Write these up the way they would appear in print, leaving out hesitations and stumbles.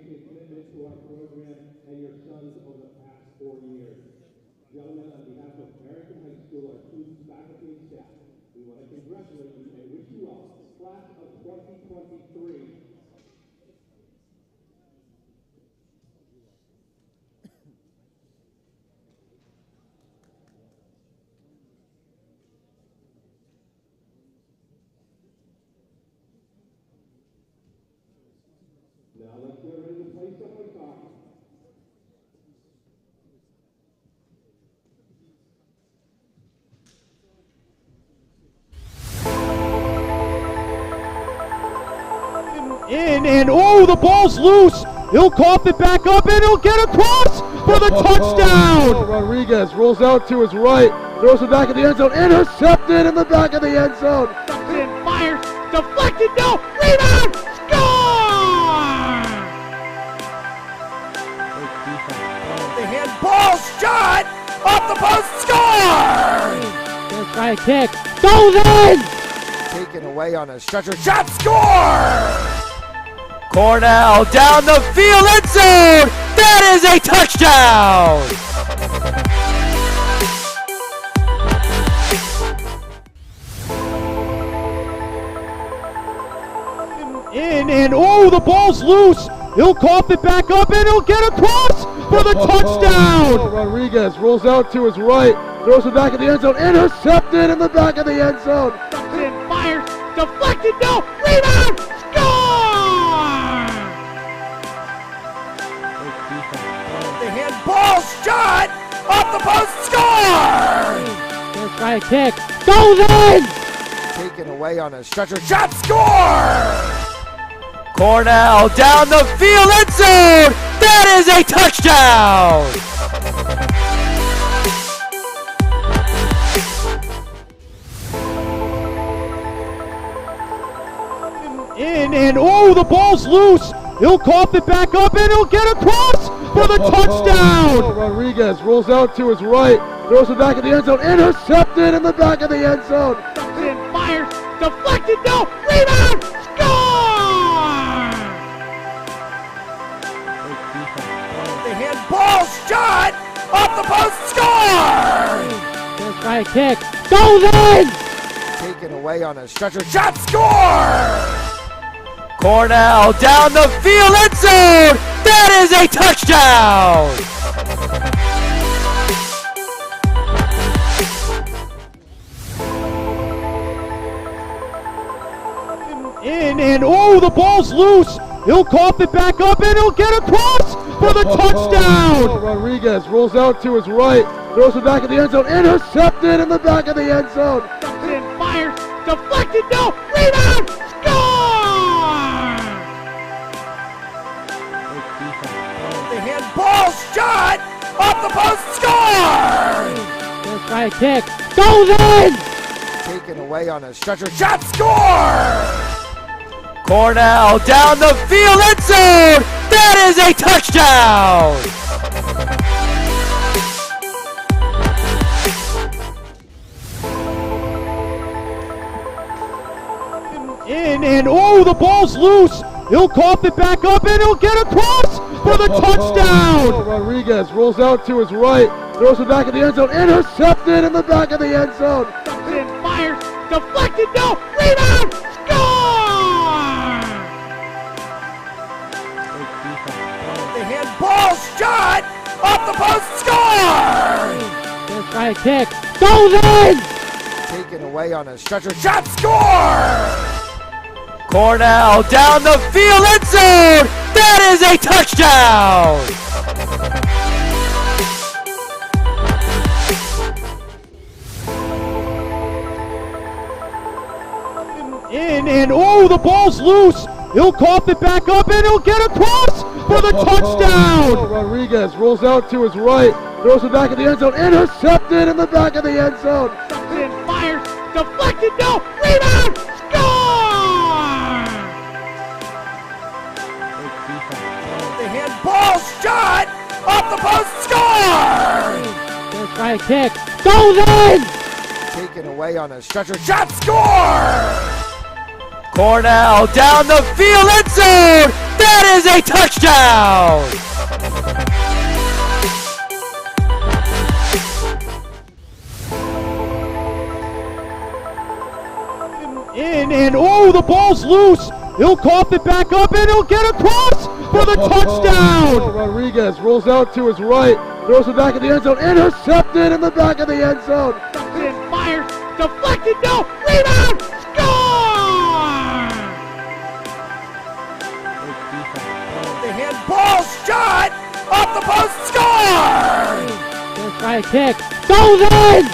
appreciate commitment to our program and your sons over the past 4 years. Gentlemen, on behalf of Barrington High School, our students, faculty, and staff, we want to congratulate you and wish you all, class of 2023. Now let's get ready to play some soccer. In and oh, the ball's loose. He'll cough it back up and he'll get across for the touchdown. Rodriguez rolls out to his right, throws it back in the end zone, intercepted in the back of the end zone. And fires, deflected, no, rebound, score! The handball shot off the post, score! Let's try a kick, goes in! Taken away on a stretcher, shot, score! Cornell down the field, end zone! That is a touchdown! In and oh, the ball's loose. He'll cough it back up and he'll get across for the touchdown. Rodriguez rolls out to his right, throws it back in the end zone, intercepted in the back of the end zone. And fires, deflected, no, rebound, score! The handball shot off the post, score! Let's try a kick, goes in! Taken away on a stretcher, shot, score! Cornell down the field, end zone! That is a touchdown! In and oh, the ball's loose. He'll cough it back up and he'll get across for the touchdown. Rodriguez rolls out to his right, throws it back in the end zone, intercepted in the back of the end zone. And fires, deflected, no, rebound, score! The handball shot off the post, score! Let's try a kick, goes in! Taken away on a stretcher, shot, score! Cornell down the field, end zone! That is a touchdown! In and oh, the ball's loose. He'll cough it back up and he'll get across for the touchdown. Rodriguez rolls out to his right, throws it back in the end zone, intercepted in the back of the end zone. And fires, deflected, no, rebound, score! The handball shot off the post, score! Let's try a kick, goes in! Taken away on a stretcher, shot, score! Cornell down the field, end zone! That is a touchdown! In and oh, the ball's loose. He'll cough it back up and he'll get across for the touchdown. Rodriguez rolls out to his right, throws it back in the end zone, intercepted in the back of the end zone. And fires, deflected, no, rebound, score! The handball shot off the post, score! Let's try a kick, goes in! Taken away on a stretcher, shot, score! Cornell down the field, end zone! That is a touchdown! In and oh, the ball's loose. He'll cough it back up and he'll get across for the touchdown. Rodriguez rolls out to his right, throws it back in the end zone, intercepted in the back of the end zone. And fires, deflected, no, rebound, score! The handball shot off the post, score! Let's try a kick, goes in! Taken away on a stretcher, shot, score! Cornell down the field, end zone! That is a touchdown! In and oh, the ball's loose. He'll cough it back up and he'll get across for the touchdown. Rodriguez rolls out to his right, throws it back in the end zone, intercepted in the back of the end zone. And fires, deflected, no, rebound, score! The handball shot off the post, score! Gonna try a kick, goes in!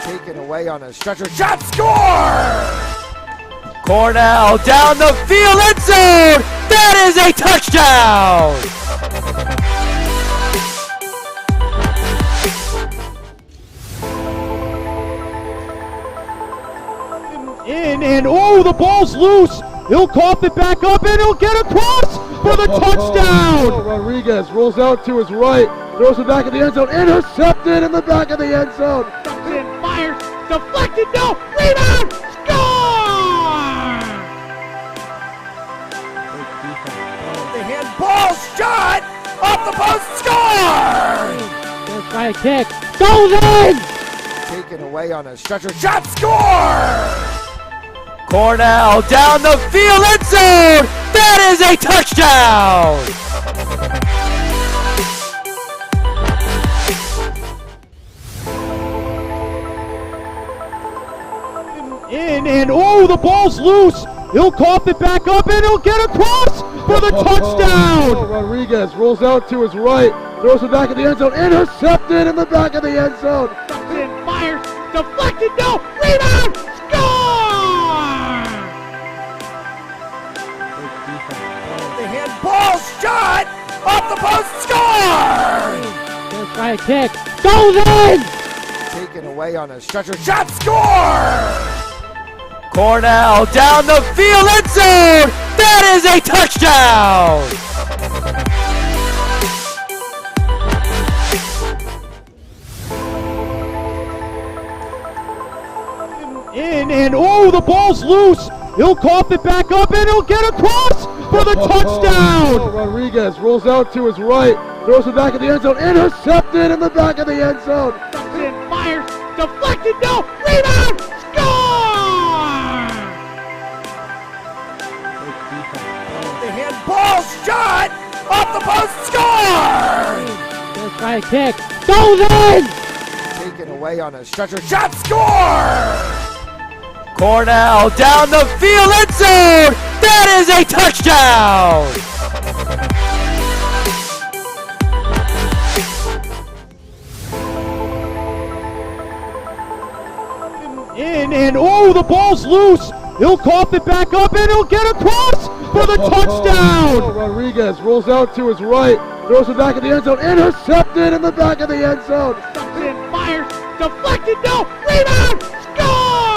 Taken away on a stretcher, shot, score! Cornell down the field, end zone! That is a touchdown! In and oh, the ball's loose. He'll cough it back up and he'll get across for the touchdown. Rodriguez rolls out to his right, throws it back in the end zone, intercepted in the back of the end zone. And fires, deflected, no, rebound, score! The handball shot off the post, score! Gonna try a kick, goes in! Taken away on a stretcher, shot, score! Cornell down the field, end zone! That is a touchdown! In and oh, the ball's loose. He'll cough it back up and he'll get across for the touchdown. Rodriguez rolls out to his right, throws it back in the end zone, intercepted in the back of the end zone. And fires, deflected, no, rebound, score! The handball shot off the post, score! Gonna try a kick, goes in! Taken away on a stretcher, shot, score! Cornell down the field, end zone! That is a touchdown! In and oh, the ball's loose. He'll cough it back up and he'll get across for the touchdown. Rodriguez rolls out to his right, throws it back in the end zone, intercepted in the back of the end zone. And fires, deflected, no, rebound, score! The handball shot off the post, score! Gonna try a kick, goes in! Taken away on a stretcher, shot, score! Cornell down the field, end zone! That is a touchdown! In and oh, the ball's loose. He'll cough it back up and he'll get across for the touchdown. Rodriguez rolls out to his right, throws it back in the end zone, intercepted in the back of the end zone. And fires, deflected, no, rebound, score!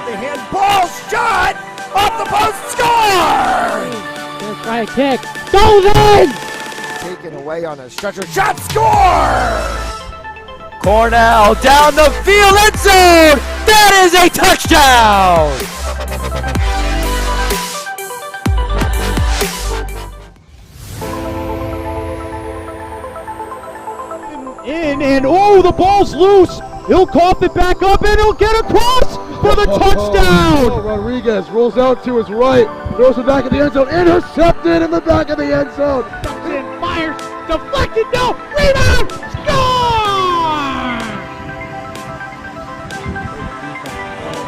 The handball shot off the post, score! Gonna try a kick, goes in! Taken away on a stretcher, shot, score! Cornell down the field, end zone! That is a touchdown! In and oh, the ball's loose. He'll cough it back up and he'll get across for the touchdown. Rodriguez rolls out to his right, throws it back in the end zone, intercepted in the back of the end zone. And fires, deflected, no, rebound, score!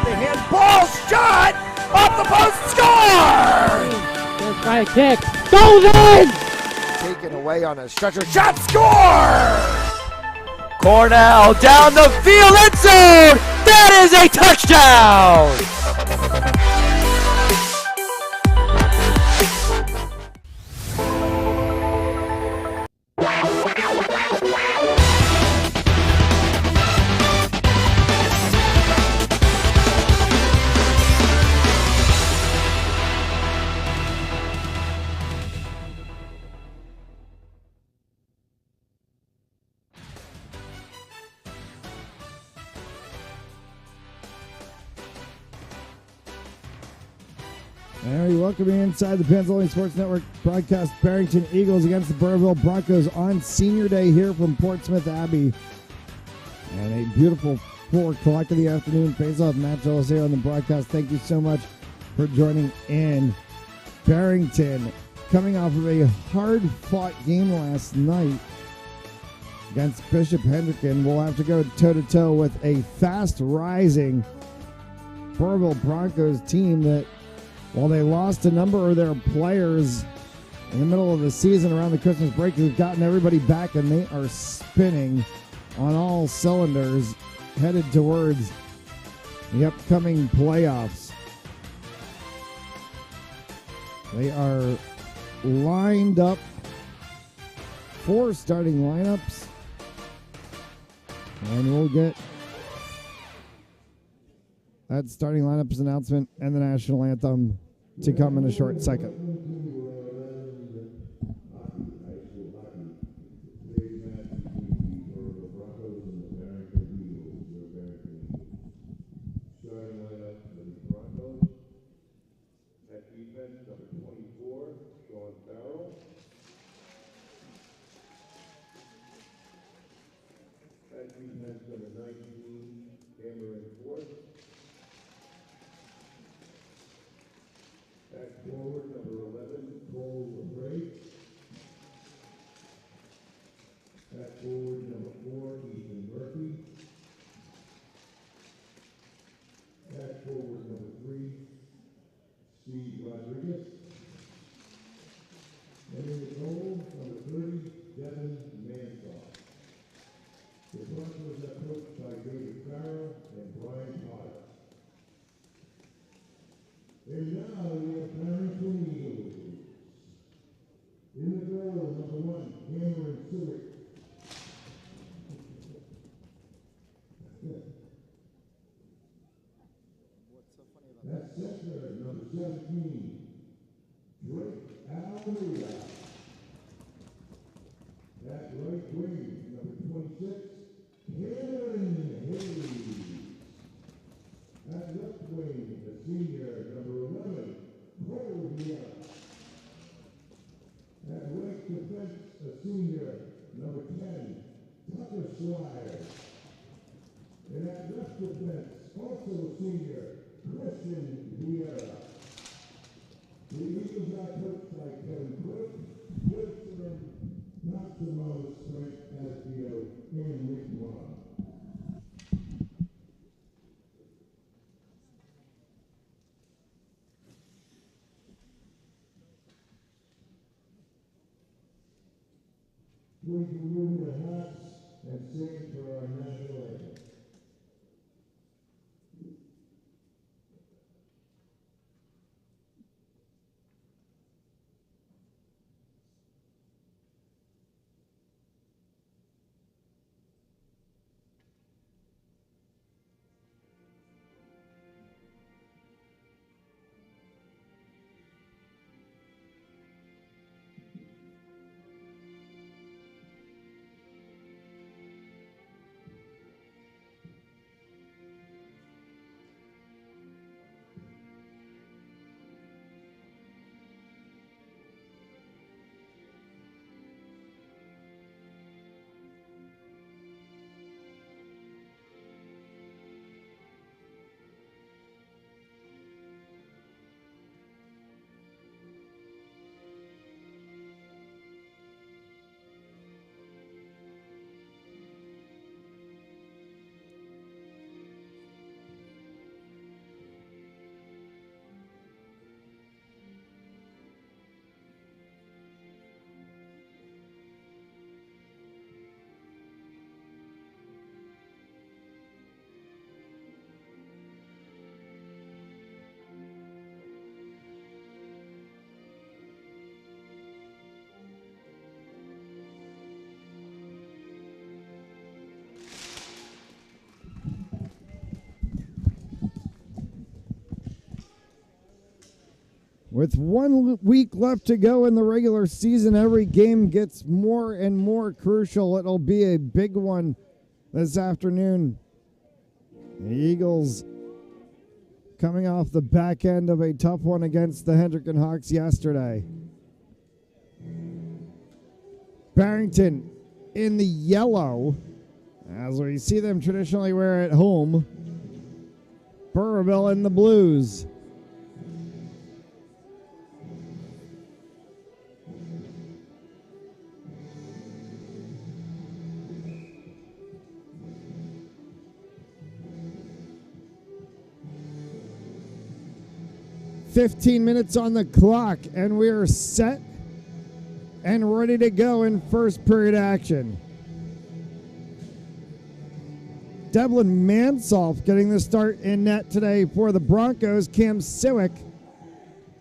The handball shot off the post, score! Gonna try a kick, goes in! Taken away on a stretcher, shot, score! Cornell down the field, end zone! That is a touchdown! And we welcome you inside the Pennzoil Sports Network broadcast. Barrington Eagles against the Burrillville Broncos on Senior Day here from Portsmouth Abbey. And a beautiful 4 o'clock in the afternoon face-off match Ellis here on the broadcast. Thank you so much for joining in. Barrington coming off of a hard-fought game last night against Bishop Hendricken. Will have to go toe-to-toe with a fast-rising Burrillville Broncos team that, while they lost a number of their players in the middle of the season around the Christmas break, they've gotten everybody back and they are spinning on all cylinders, headed towards the upcoming playoffs. They are lined up 4 starting lineups, and we'll get that starting lineups announcement and the national anthem to come in a short second. Forward number 11, Cole Bray. At forward number 4, Ethan Murphy. At forward number 3, Steve Rodriguez. And in the goal, number 30, Devin Mansoff. The Broncos are coached by David Farrell and Brian Potter. And now we have Barrington Eagles. In the goal, number 1, Cameron Stewart. That's center, number 17, Drake Almeida. At right wing, number 26, Cameron Hayes. At left wing, the senior, number 11, Cole Vieira. At right defense, the senior, number 10, Tucker Swire. And at left defense, also a senior, Christian Vieira. The Eagles are coached by Kevin Cook, Wilson, not the most, Frank Castillo, and Rick Moore. We can move the hats and sing for our national anthem. With 1 week left to go in the regular season, every game gets more and more crucial. It'll be a big one this afternoon. The Eagles coming off the back end of a tough one against the Hendricken Hawks yesterday. Barrington in the yellow, as we see them traditionally wear at home. Burrillville in the blues. .15 on the clock, and we are set and ready to go in first period action. Devlin Mansolf getting the start in net today for the Broncos. Cam Siwick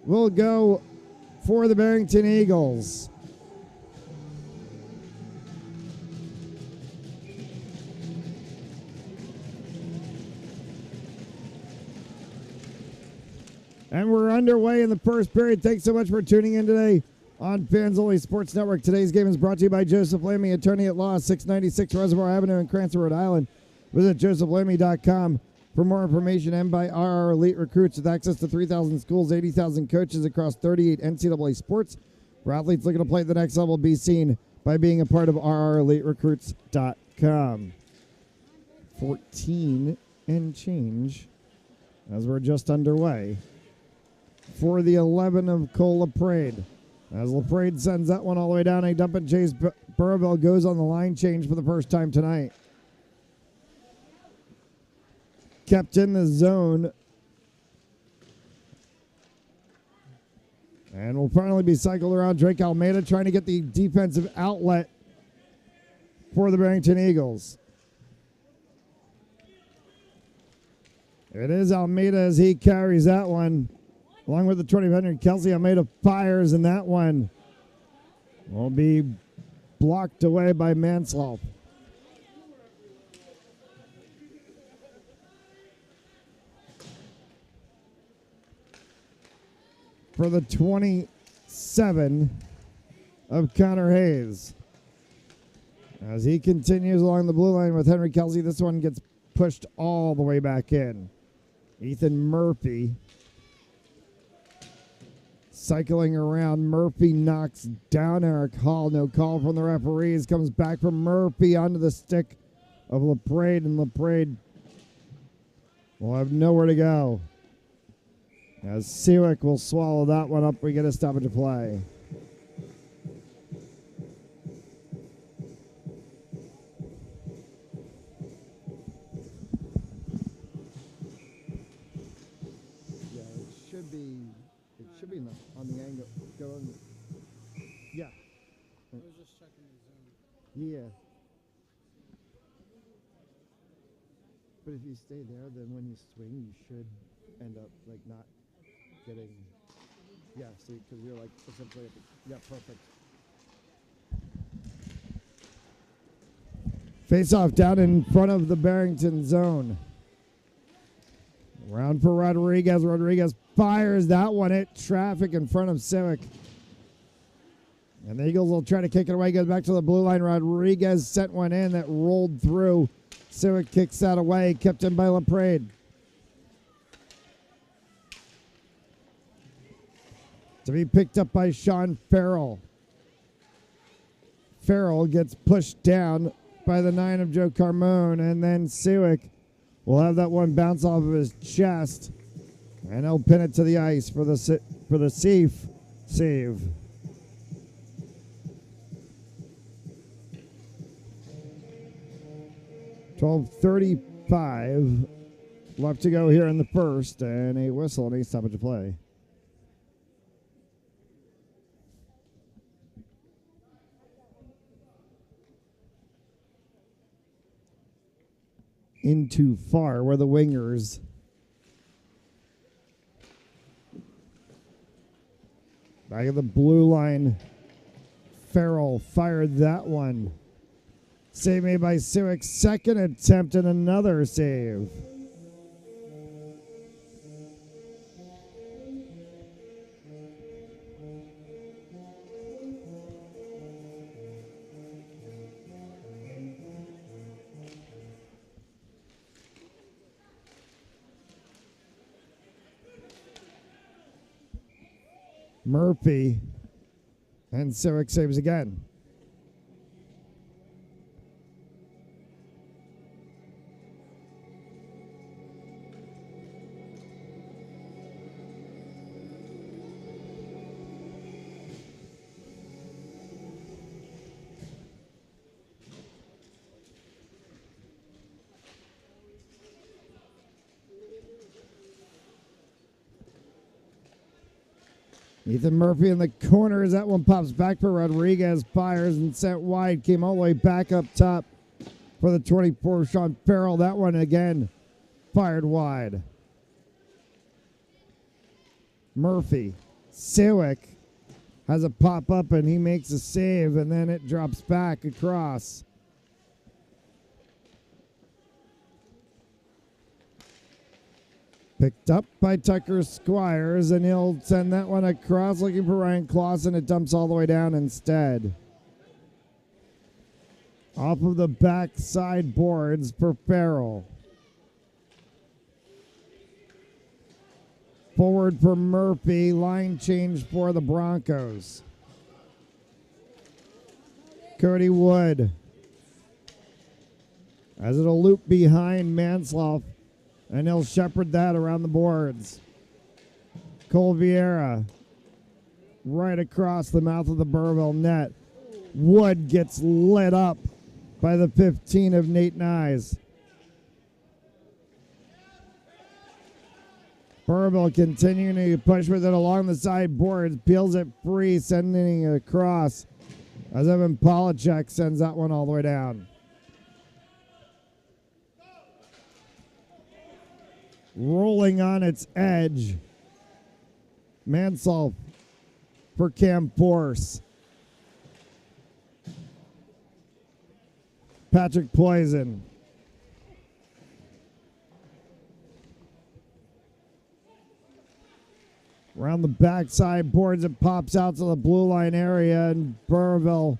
will go for the Barrington Eagles. And we're underway in the first period. Thanks so much for tuning in today on Fans Only Sports Network. Today's game is brought to you by Joseph Lamy, attorney at law, 696 Reservoir Avenue in Cranston, Rhode Island. Visit josephlammy.com for more information, and by RR Elite Recruits with access to 3,000 schools, 80,000 coaches across 38 NCAA sports. For athletes looking to play at the next level, be seen by being a part of RREliteRecruits.com. 14 and change as we're just underway for the 11 of Cole LaPrade. As LaPrade sends that one all the way down, a dump and chase. Burrillville goes on the line change for the first time tonight. Kept in the zone. And will finally be cycled around. Drake Almeida trying to get the defensive outlet for the Barrington Eagles. It is Almeida as he carries that one. Along with the 20 of Henry Kelsey, Almeida fires, and that one will be blocked away by Mansolf. For the 27 of Connor Hayes. As he continues along the blue line with Henry Kelsey, this one gets pushed all the way back in. Ethan Murphy cycling around. Murphy knocks down Eric Hall. No call from the referees. Comes back from Murphy onto the stick of LaPrade, and LaPrade will have nowhere to go. As Siwick will swallow that one up, we get a stoppage of play. Yeah, it should be on the angle. Going. Yeah. I was just checking the zone. Yeah. But if you stay there, then when you swing, you should end up like not getting. Yeah, see, because you're like essentially. Yeah, perfect. Face off down in front of the Barrington zone. Round for Rodriguez. Rodriguez fires that one at traffic in front of Siwick. And the Eagles will try to kick it away. Goes back to the blue line. Rodriguez sent one in that rolled through. Siwick kicks that away. Kept in by LaPrade. To be picked up by Sean Farrell. Farrell gets pushed down by the 9 of Joe Carmone, and then Siwick will have that one bounce off of his chest, and he'll pin it to the ice for the safe save. .35 left to go here in the first, and a whistle and a stoppage of play. In too far where the wingers. Back of the blue line. Farrell fired that one. Save made by Siwick. Second attempt and another save. Murphy. And Siwick saves again. Ethan Murphy in the corner as that one pops back for Rodriguez. Fires and sent wide. Came all the way back up top for the 24, Sean Farrell. That one again fired wide. Murphy. Siwick has a pop up and he makes a save, and then it drops back across. Picked up by Tucker Squires, and he'll send that one across looking for Ryan Clausen. It dumps all the way down instead. Off of the backside boards for Farrell. Forward for Murphy. Line change for the Broncos. Cody Wood. As it'll loop behind Mansloff. And he'll shepherd that around the boards. Cole Vieira right across the mouth of the Burrillville net. Wood gets lit up by the 15 of Nate Nyes. Burrillville continuing to push with it along the side boards. Peels it free, sending it across. As Evan Polachek sends that one all the way down. Rolling on its edge. Mansell for Cam Force. Patrick Poison. Around the backside boards, it pops out to the blue line area, and Burrillville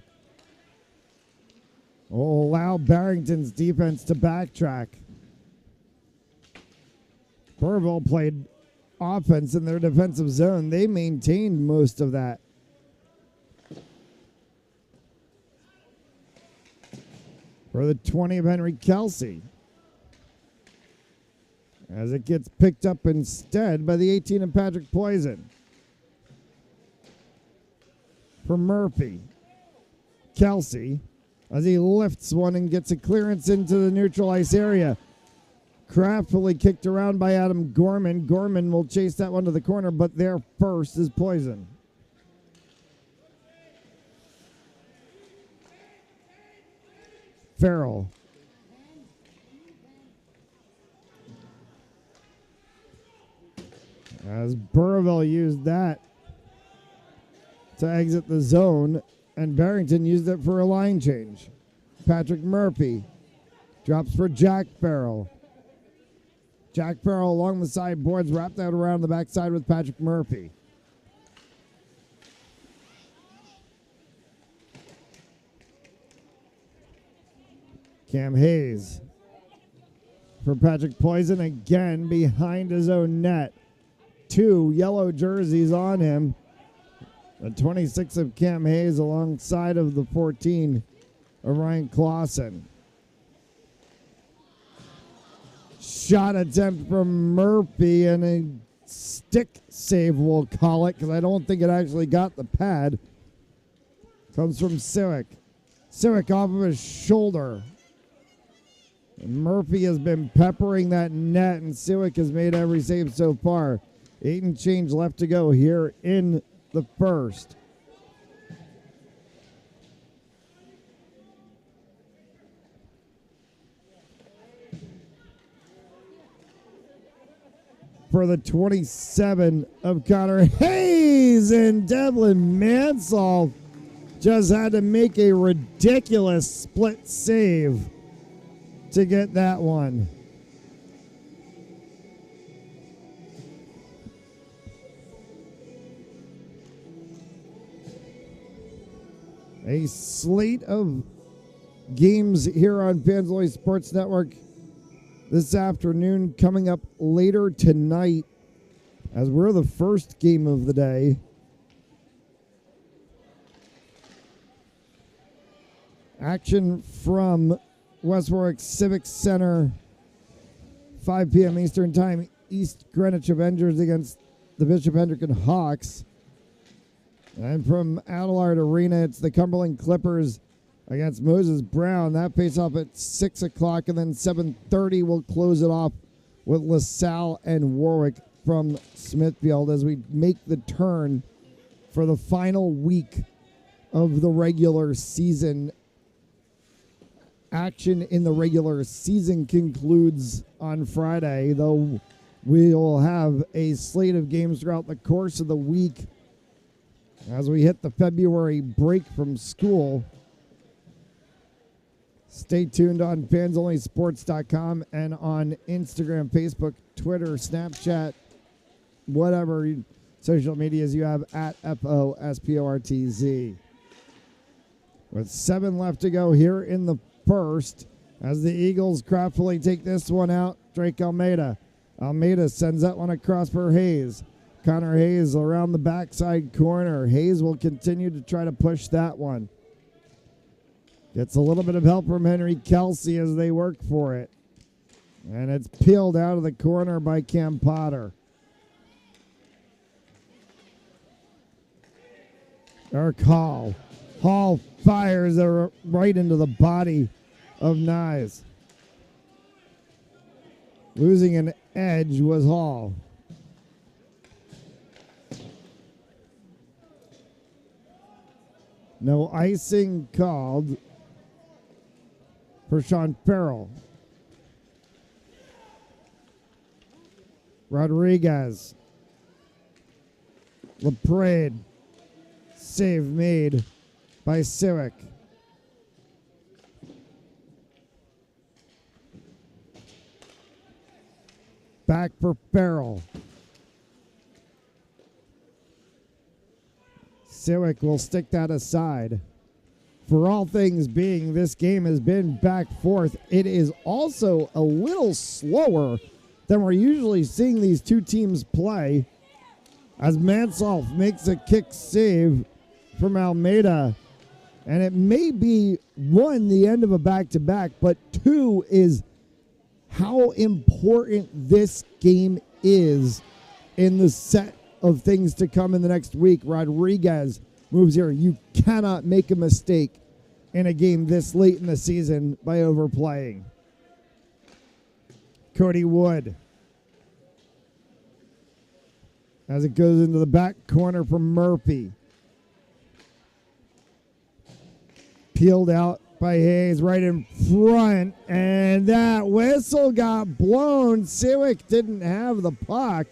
will allow Barrington's defense to backtrack. Burrillville played offense in their defensive zone. They maintained most of that. For the 20 of Henry Kelsey. As it gets picked up instead by the 18 of Patrick Poison. For Murphy. Kelsey, as he lifts one and gets a clearance into the neutral ice area. Craftfully kicked around by Adam Gorman. Gorman will chase that one to the corner, but there first is Poison. Farrell. As Burrillville used that to exit the zone, and Barrington used it for a line change. Patrick Murphy drops for Jack Farrell. Jack Farrell along the side boards, wrapped out around the backside with Patrick Murphy. Cam Hayes for Patrick Poison again behind his own net. 2 yellow jerseys on him. The 26 of Cam Hayes alongside of the 14 of Ryan Clausen. Shot attempt from Murphy and a stick save, we'll call it, because I don't think it actually got the pad. Comes from Siwick. Siwick off of his shoulder. And Murphy has been peppering that net, and Siwick has made every save so far. 8 and change left to go here in the first. For the 27 of Connor Hayes, and Devlin Mansell just had to make a ridiculous split save to get that one. A slate of games here on Fans Only Sports Network this afternoon, coming up later tonight, as we're the first game of the day. Action from West Warwick Civic Center, 5 p.m. Eastern Time. East Greenwich Avengers against the Bishop Hendricken Hawks. And from Adelaide Arena, it's the Cumberland Clippers against Moses Brown. That pays off at 6 o'clock, and then 7:30 we'll close it off with LaSalle and Warwick from Smithfield as we make the turn for the final week of the regular season. Action in the regular season concludes on Friday, though we'll have a slate of games throughout the course of the week as we hit the February break from school. Stay tuned on fansonlysports.com and on Instagram, Facebook, Twitter, Snapchat, whatever social medias you have at FOSPORTZ. With 7 left to go here in the first, as the Eagles craftfully take this one out, Drake Almeida. Almeida sends that one across for Hayes. Connor Hayes around the backside corner. Hayes will continue to try to push that one. Gets a little bit of help from Henry Kelsey as they work for it. And it's peeled out of the corner by Cam Potter. Eric Hall. Hall fires right into the body of Nyes. Losing an edge was Hall. No icing called for Sean Farrell. Rodriguez. LaPrade. Save made by Siwick. Back for Farrell. Siwick will stick that aside. For all things being, this game has been back forth. It is also a little slower than we're usually seeing these two teams play, as Mansolf makes a kick save from Almeida. And it may be, 1, the end of a back-to-back, but 2 is how important this game is in the set of things to come in the next week. Rodriguez moves here. You cannot make a mistake in a game this late in the season by overplaying. Cody Wood. As it goes into the back corner from Murphy. Peeled out by Hayes right in front, and that whistle got blown. Siwick didn't have the puck.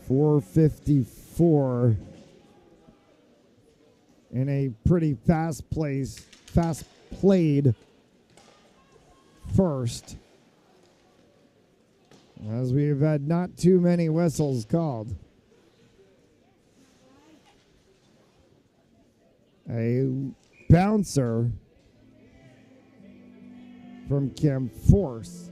.454 in a pretty fast played first, as we've had not too many whistles called. A bouncer from Cam Force.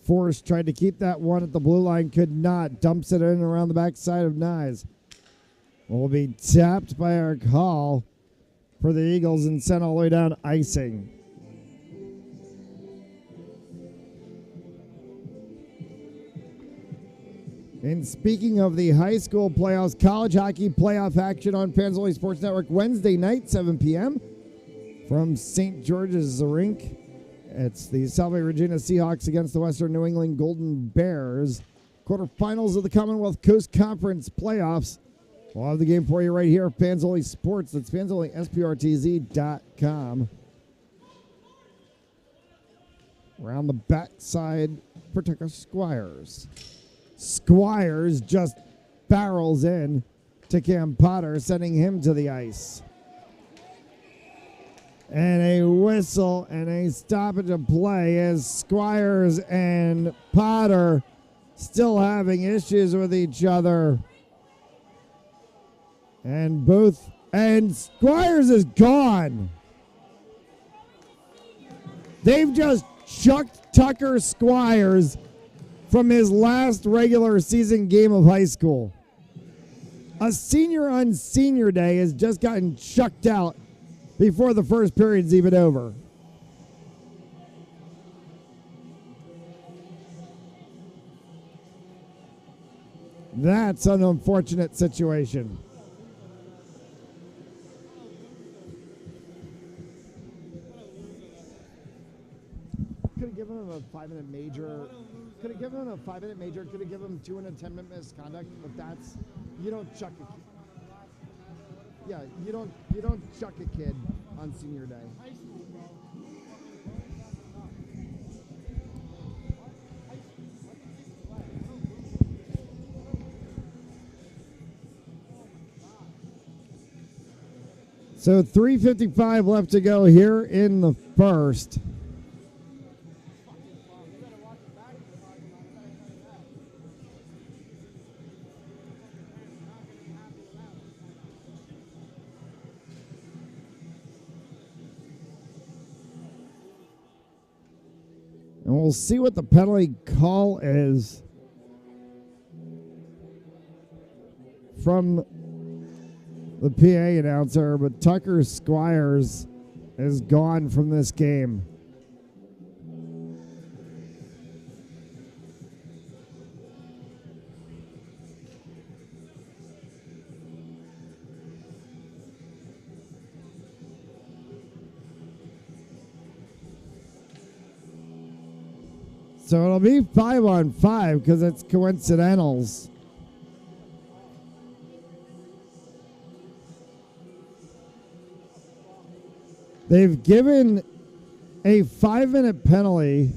Force tried to keep that one at the blue line, could not. Dumps it in around the backside of Nyes. Will be tapped by Eric Hall for the Eagles and sent all the way down icing. And speaking of the high school playoffs, college hockey playoff action on Fans Only Sports Network Wednesday night, 7 p.m. from St. George's Rink. It's the Salve Regina Seahawks against the Western New England Golden Bears. Quarterfinals of the Commonwealth Coast Conference playoffs. We'll have the game for you right here, Fans Only Sports. That's fansonlysportz.com. Around the backside for Tucker Squires. Squires just barrels in to Cam Potter, sending him to the ice. And a whistle and a stoppage of play as Squires and Potter still having issues with each other. And Squires is gone. They've just chucked Tucker Squires from his last regular season game of high school. A senior on senior day has just gotten chucked out before the first period's even over. That's an unfortunate situation. Could have given him a 5-minute major. Could have given him a 5-minute major. Could have given him 2 and a 10-minute misconduct. But that's, you don't chuck a kid. Yeah, you don't chuck a kid on senior day. So 3:55 left to go here in the first. And we'll see what the penalty call is from the PA announcer, but Tucker Squires is gone from this game. So it'll be 5-on-5 because it's coincidentals. They've given a 5-minute penalty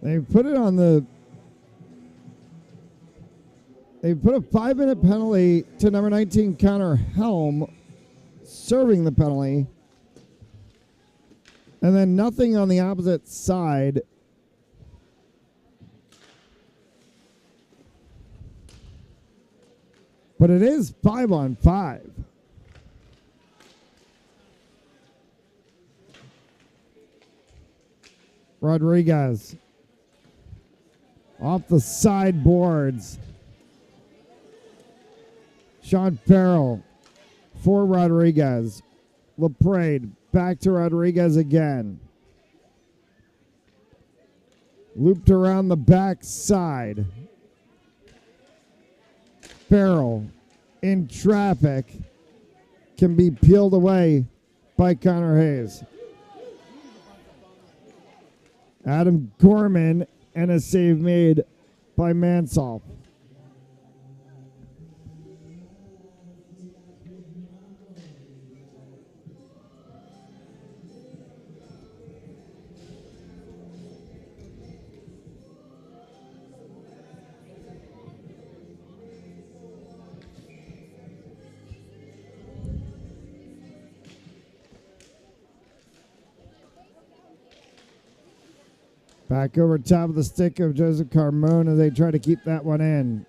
They put it on the. They put a 5-minute penalty to number 19 Connor Helm, serving the penalty, and then nothing on the opposite side. But it is 5-on-5. Rodriguez off the sideboards. Sean Farrell for Rodriguez. LaPrade back to Rodriguez again. Looped around the back side. Farrell in traffic can be peeled away by Connor Hayes. Adam Gorman and a save made by Mansell. Back over top of the stick of Joseph Carmona. They try to keep that one in.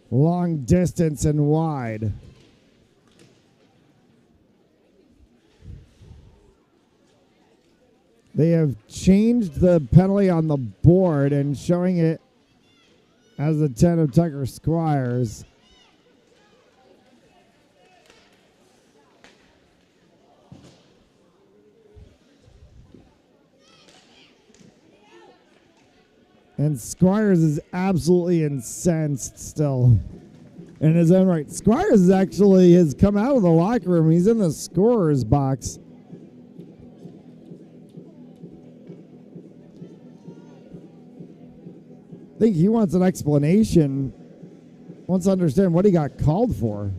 Long distance and wide. They have changed the penalty on the board and showing it as the 10 of Tucker Squires. And Squires is absolutely incensed still in his own right. Squires actually has come out of the locker room. He's in the scorer's box. I think he wants an explanation, wants to understand what he got called for.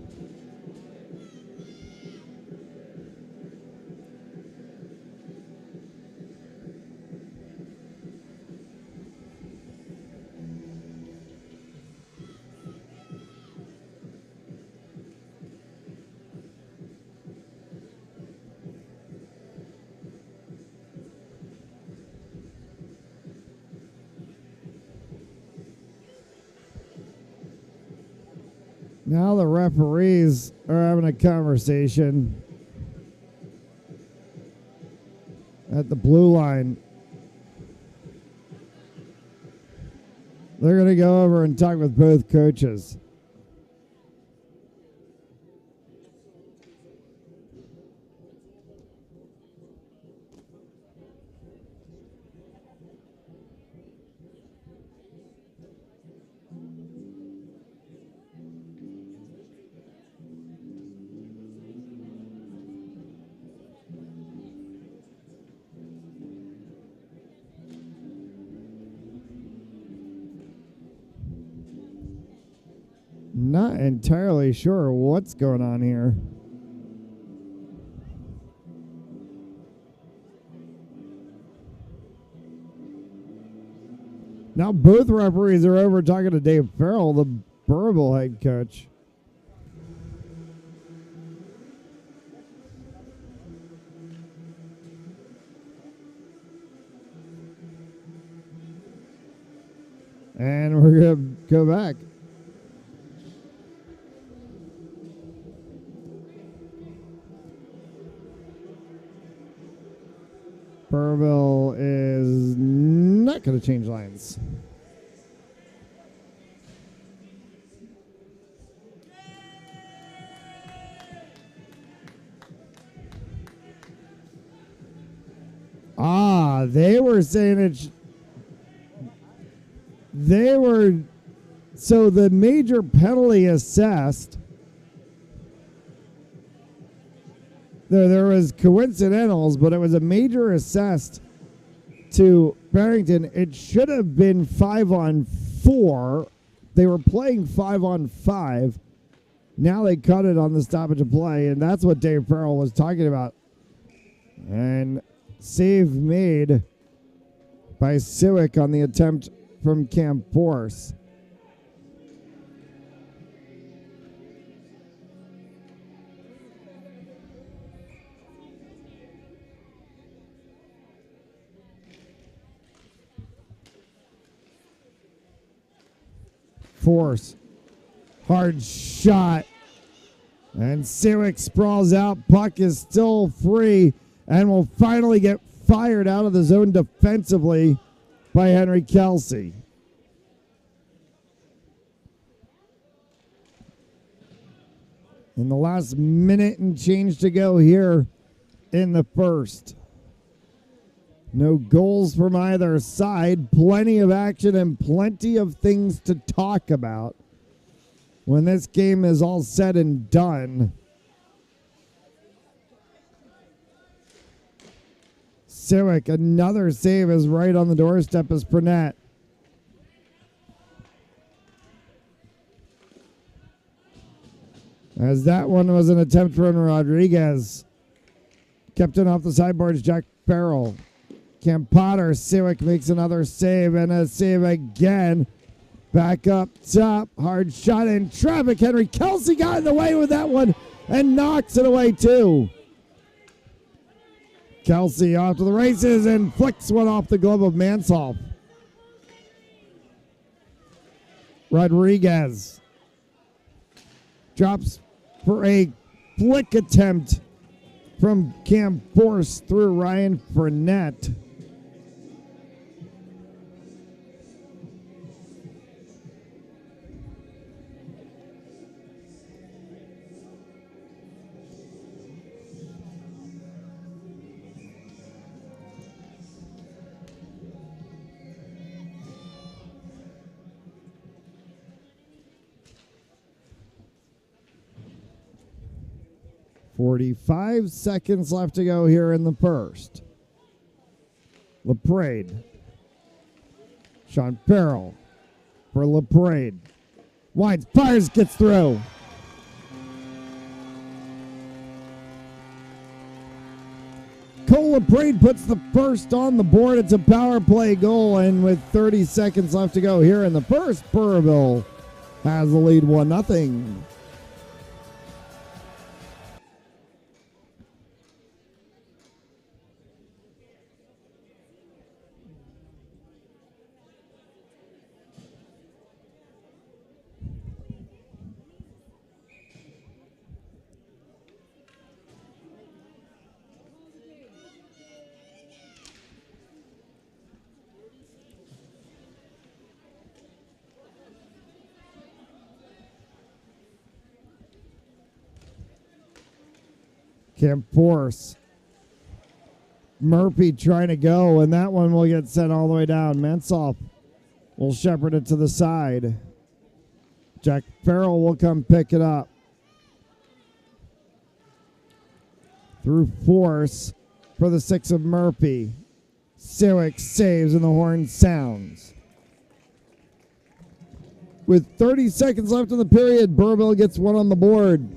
Now the referees are having a conversation at the blue line. They're going to go over and talk with both coaches. Not entirely sure what's going on here. Now both referees are over talking to Dave Farrell, the Burrillville head coach. And we're going to go back. Burrillville is not going to change lines. They were saying it. So the major penalty assessed. There was coincidentals, but it was a major assessed to Barrington. It should have been 5-on-4. They were playing 5-on-5. Now they cut it on the stoppage of play, and that's what Dave Farrell was talking about. And save made by Siwick on the attempt from Camp Force. Force. Hard shot. And Siwick sprawls out. Puck is still free and will finally get fired out of the zone defensively by Henry Kelsey. In the last minute and change to go here in the first. No goals from either side. Plenty of action and plenty of things to talk about when this game is all said and done. Siwick, another save is right on the doorstep as Purnett. As that one was an attempt from Rodriguez. Kept it off the sideboards, Jack Farrell. Cam Potter, Siwick makes another save and a save again. Back up top, hard shot in traffic. Henry Kelsey got in the way with that one and knocks it away too. Kelsey off to the races and flicks one off the glove of Manshoff. Rodriguez drops for a flick attempt from Cam Force through Ryan Burnett. .45 seconds left to go here in the first. LaPrade. Sean Farrell for LaPrade. Winds, fires, gets through. Cole LaPrade puts the first on the board. It's a power play goal, and with 30 seconds left to go here in the first, Burrillville has the lead 1-0. Can't force. Murphy trying to go, and that one will get sent all the way down. Mensoff will shepherd it to the side. Jack Farrell will come pick it up. Through force for the 6 of Murphy. Siwick saves and the horn sounds. With 30 seconds left in the period, Burrillville gets one on the board.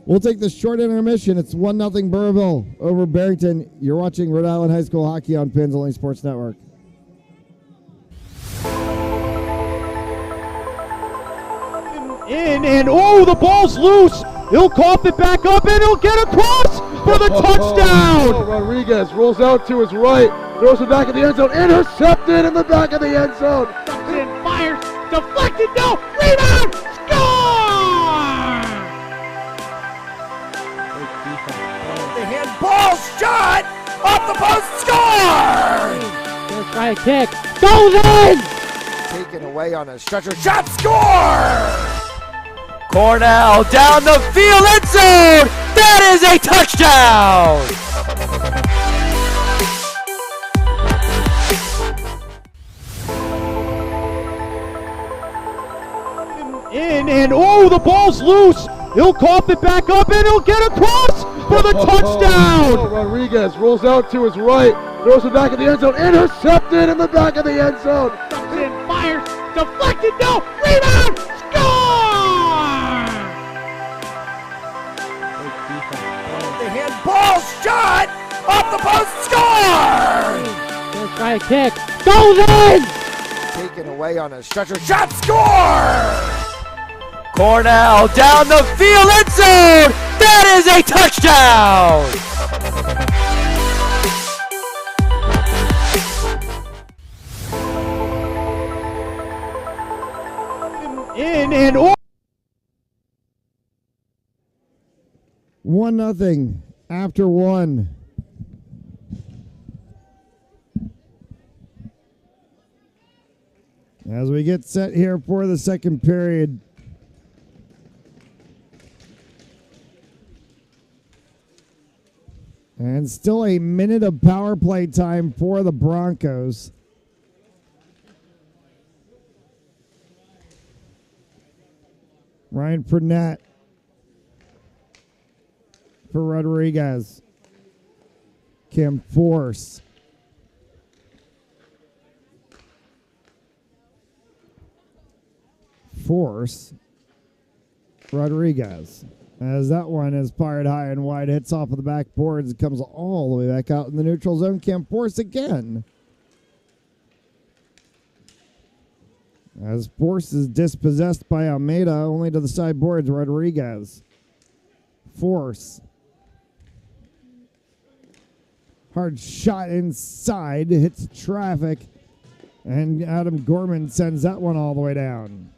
We'll take the short intermission. It's 1-0 Burrillville over Barrington. You're watching Rhode Island High School hockey on Pins Only Sports Network. And oh, the ball's loose. He'll cough it back up and he'll get across for the touchdown. Rodriguez rolls out to his right, throws it back in the end zone, intercepted in the back of the end zone. And fires, deflected, no, rebound, score! The handball shot off the post, score! Gonna try a kick, goes in! Taken away on a stretcher, shot, score! Cornell down the field, end zone! That is a touchdown! And oh, the ball's loose. He'll cough it back up and he'll get across for the touchdown. Rodriguez rolls out to his right, throws it back in the end zone, intercepted in the back of the end zone. And fires, deflected, no, rebound, score! The handball shot off the post, score! Gonna try a kick, goes in! Taken away on a stretcher, shot, score! Cornell down the field, end zone! That is a touchdown! And oh. 1-0 after one. As we get set here for the second period. And still a minute of power play time for the Broncos. Ryan Purnett for Rodriguez. Kim Force. Rodriguez. As that one is fired high and wide, hits off of the backboards, it comes all the way back out in the neutral zone. Kim Force again. As Force is dispossessed by Almeida, only to the sideboards, Rodriguez. Force. Hard shot inside, hits traffic, and Adam Gorman sends that one all the way down.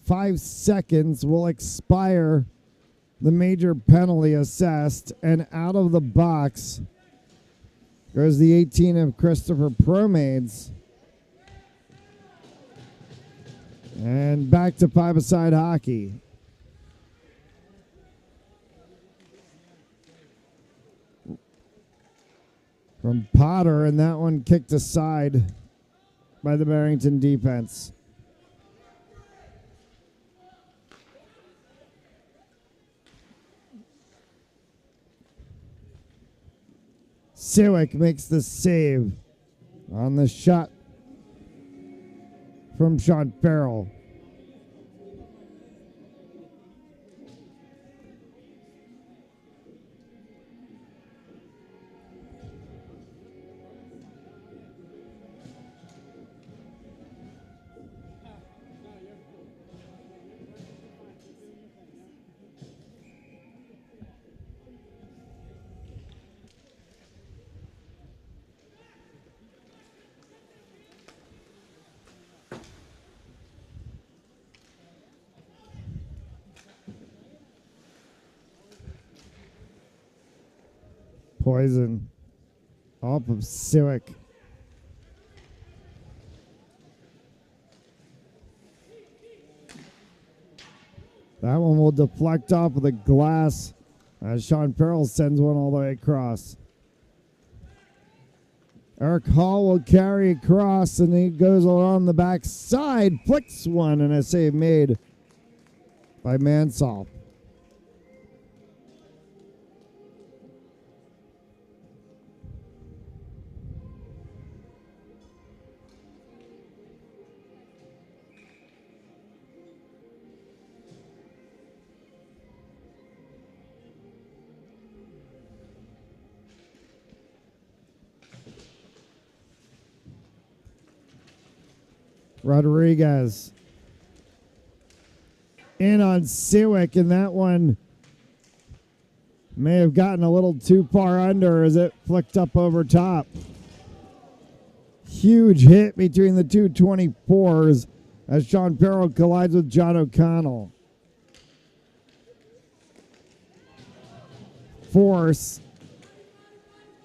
5 seconds will expire. The major penalty assessed, and out of the box goes the 18 of Christopher Promades. And back to five-a-side hockey. From Potter, and that one kicked aside by the Barrington defense. Siwick makes the save on the shot from Sean Farrell. Poison off of Siwick. That one will deflect off of the glass as Sean Farrell sends one all the way across. Eric Hall will carry across, and he goes along the back side, flicks one, and a save made by Mansell. Rodriguez in on Sewick, and that one may have gotten a little too far under as it flicked up over top. Huge hit between the two 24s as Sean Farrell collides with John O'Connell. Force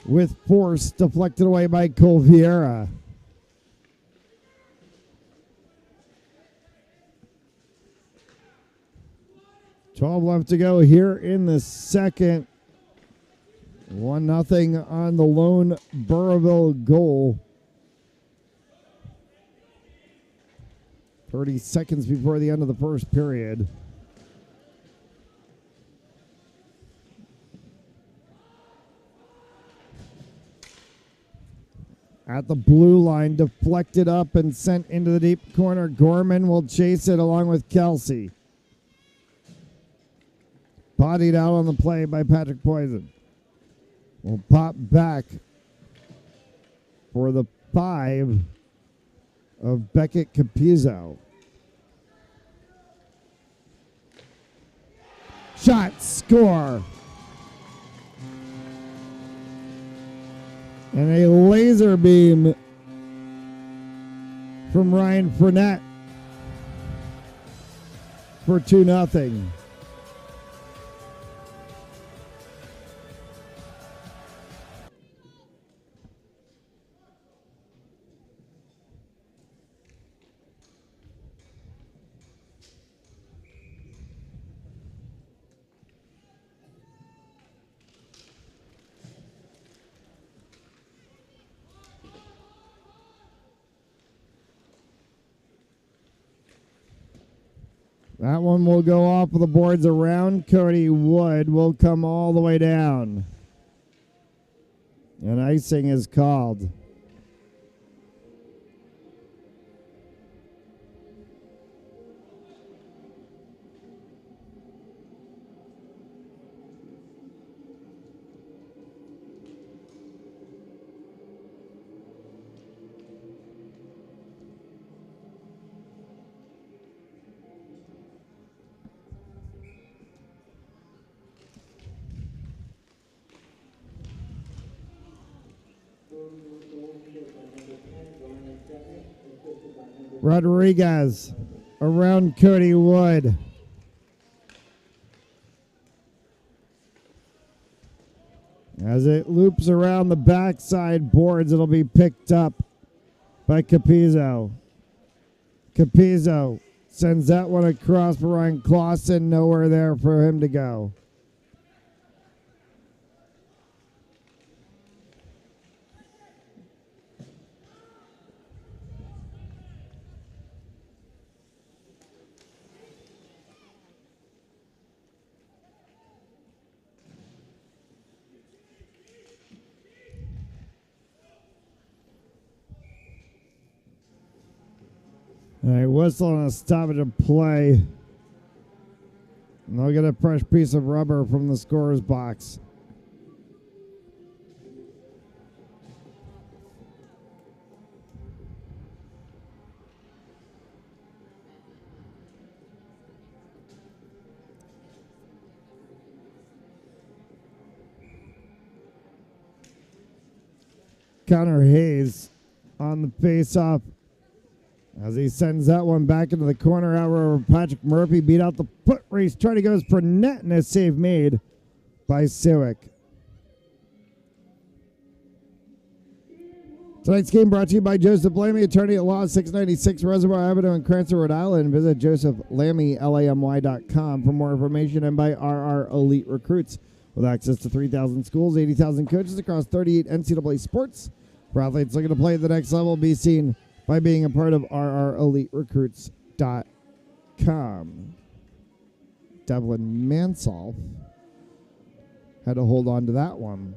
with force deflected away by Cole Vieira. $12 left to go here in the second. 1-0 on the lone Burrillville goal. 30 seconds before the end of the first period. At the blue line, deflected up and sent into the deep corner. Gorman will chase it along with Kelsey. Bodied out on the play by Patrick Poison. Will pop back for the 5 of Beckett Capizzo. Shot, score. And a laser beam from Ryan Fournette for 2-0. That one will go off of the boards around Cody Wood. Will come all the way down. And icing is called. Rodriguez around Cody Wood. As it loops around the backside boards, it'll be picked up by Capizzo. Capizzo sends that one across for Ryan Clausen. Nowhere there for him to go. All right, whistle and a stoppage of play. And they'll get a fresh piece of rubber from the scorer's box. Connor Hayes on the face-off as he sends that one back into the corner. However, Patrick Murphy beat out the foot race. Trying to go for net, and a save made by Sewick. Tonight's game brought to you by Joseph Lamy, attorney at law, 696 Reservoir Avenue in Cranston, Rhode Island. Visit josephlammy.com for more information, and by RR Elite Recruits, with access to 3,000 schools, 80,000 coaches across 38 NCAA sports. For athletes looking to play at the next level, be seen by being a part of rreliterecruits.com. Devlin Mansell had to hold on to that one.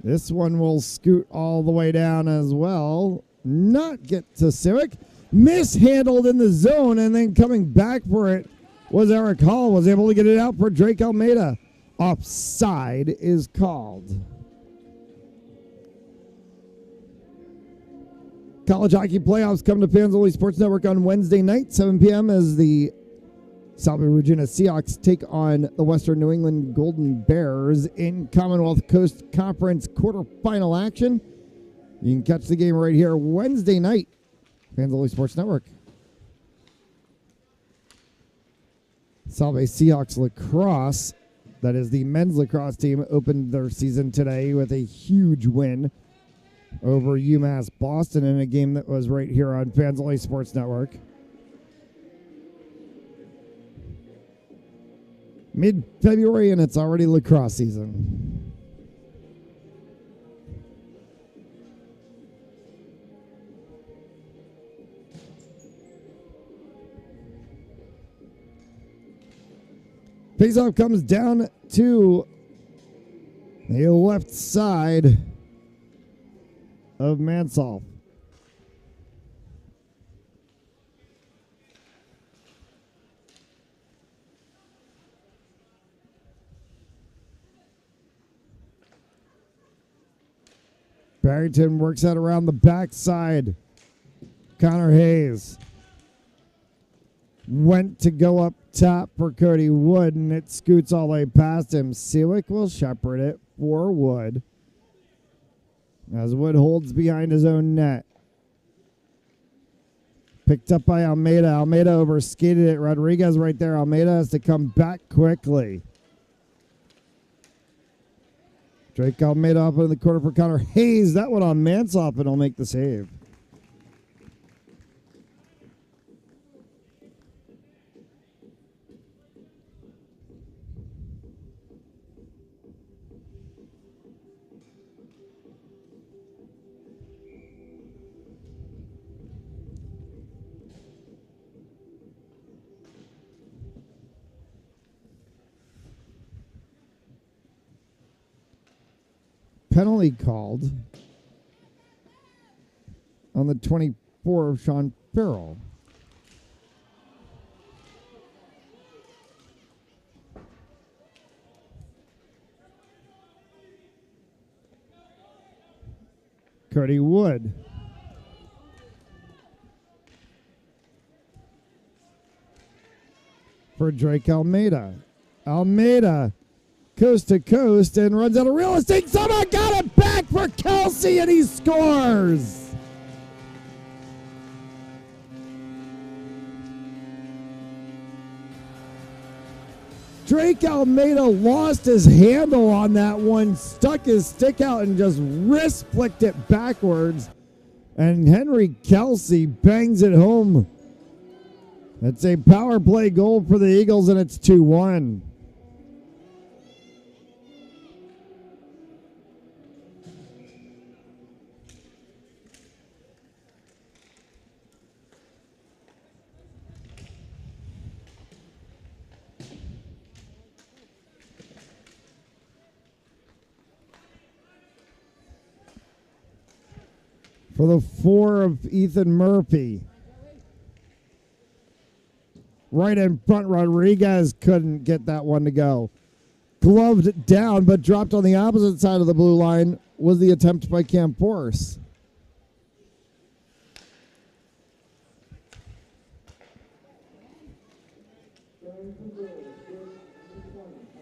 This one will scoot all the way down as well. Not get to Civic. Mishandled in the zone, and then coming back for it was Eric Hall. Was able to get it out for Drake Almeida. Offside is called. College hockey playoffs come to Fans Only Sports Network on Wednesday night, 7 p.m. as the South Virginia Seahawks take on the Western New England Golden Bears in Commonwealth Coast Conference quarterfinal action. You can catch the game right here Wednesday night, Fans Only Sports Network. Salve Seahawks lacrosse, that is the men's lacrosse team, opened their season today with a huge win over UMass Boston in a game that was right here on Fans Only Sports Network. Mid-February, and it's already lacrosse season. Faceoff comes down to the left side of Mansell. Barrington works out around the backside. Connor Hayes went to go up top for Cody Wood, and it scoots all the way past him. Seawick will shepherd it for Wood as Wood holds behind his own net. Picked up by Almeida. Almeida overskated it. Rodriguez right there. Almeida has to come back quickly. Drake Almeida up in the corner for Connor Hayes. That one on Mansoff, and he'll make the save. Penalty called on the 24 of Sean Farrell. Cody Wood. For Drake Almeida. Almeida coast to coast and runs out of real estate. Someone got it back for Kelsey, and he scores. Drake Almeida lost his handle on that one, stuck his stick out and just wrist flicked it backwards. And Henry Kelsey bangs it home. It's a power play goal for the Eagles, and it's 2-1. For the 4 of Ethan Murphy. Right in front, Rodriguez couldn't get that one to go. Gloved down, but dropped on the opposite side of the blue line was the attempt by Cam Force.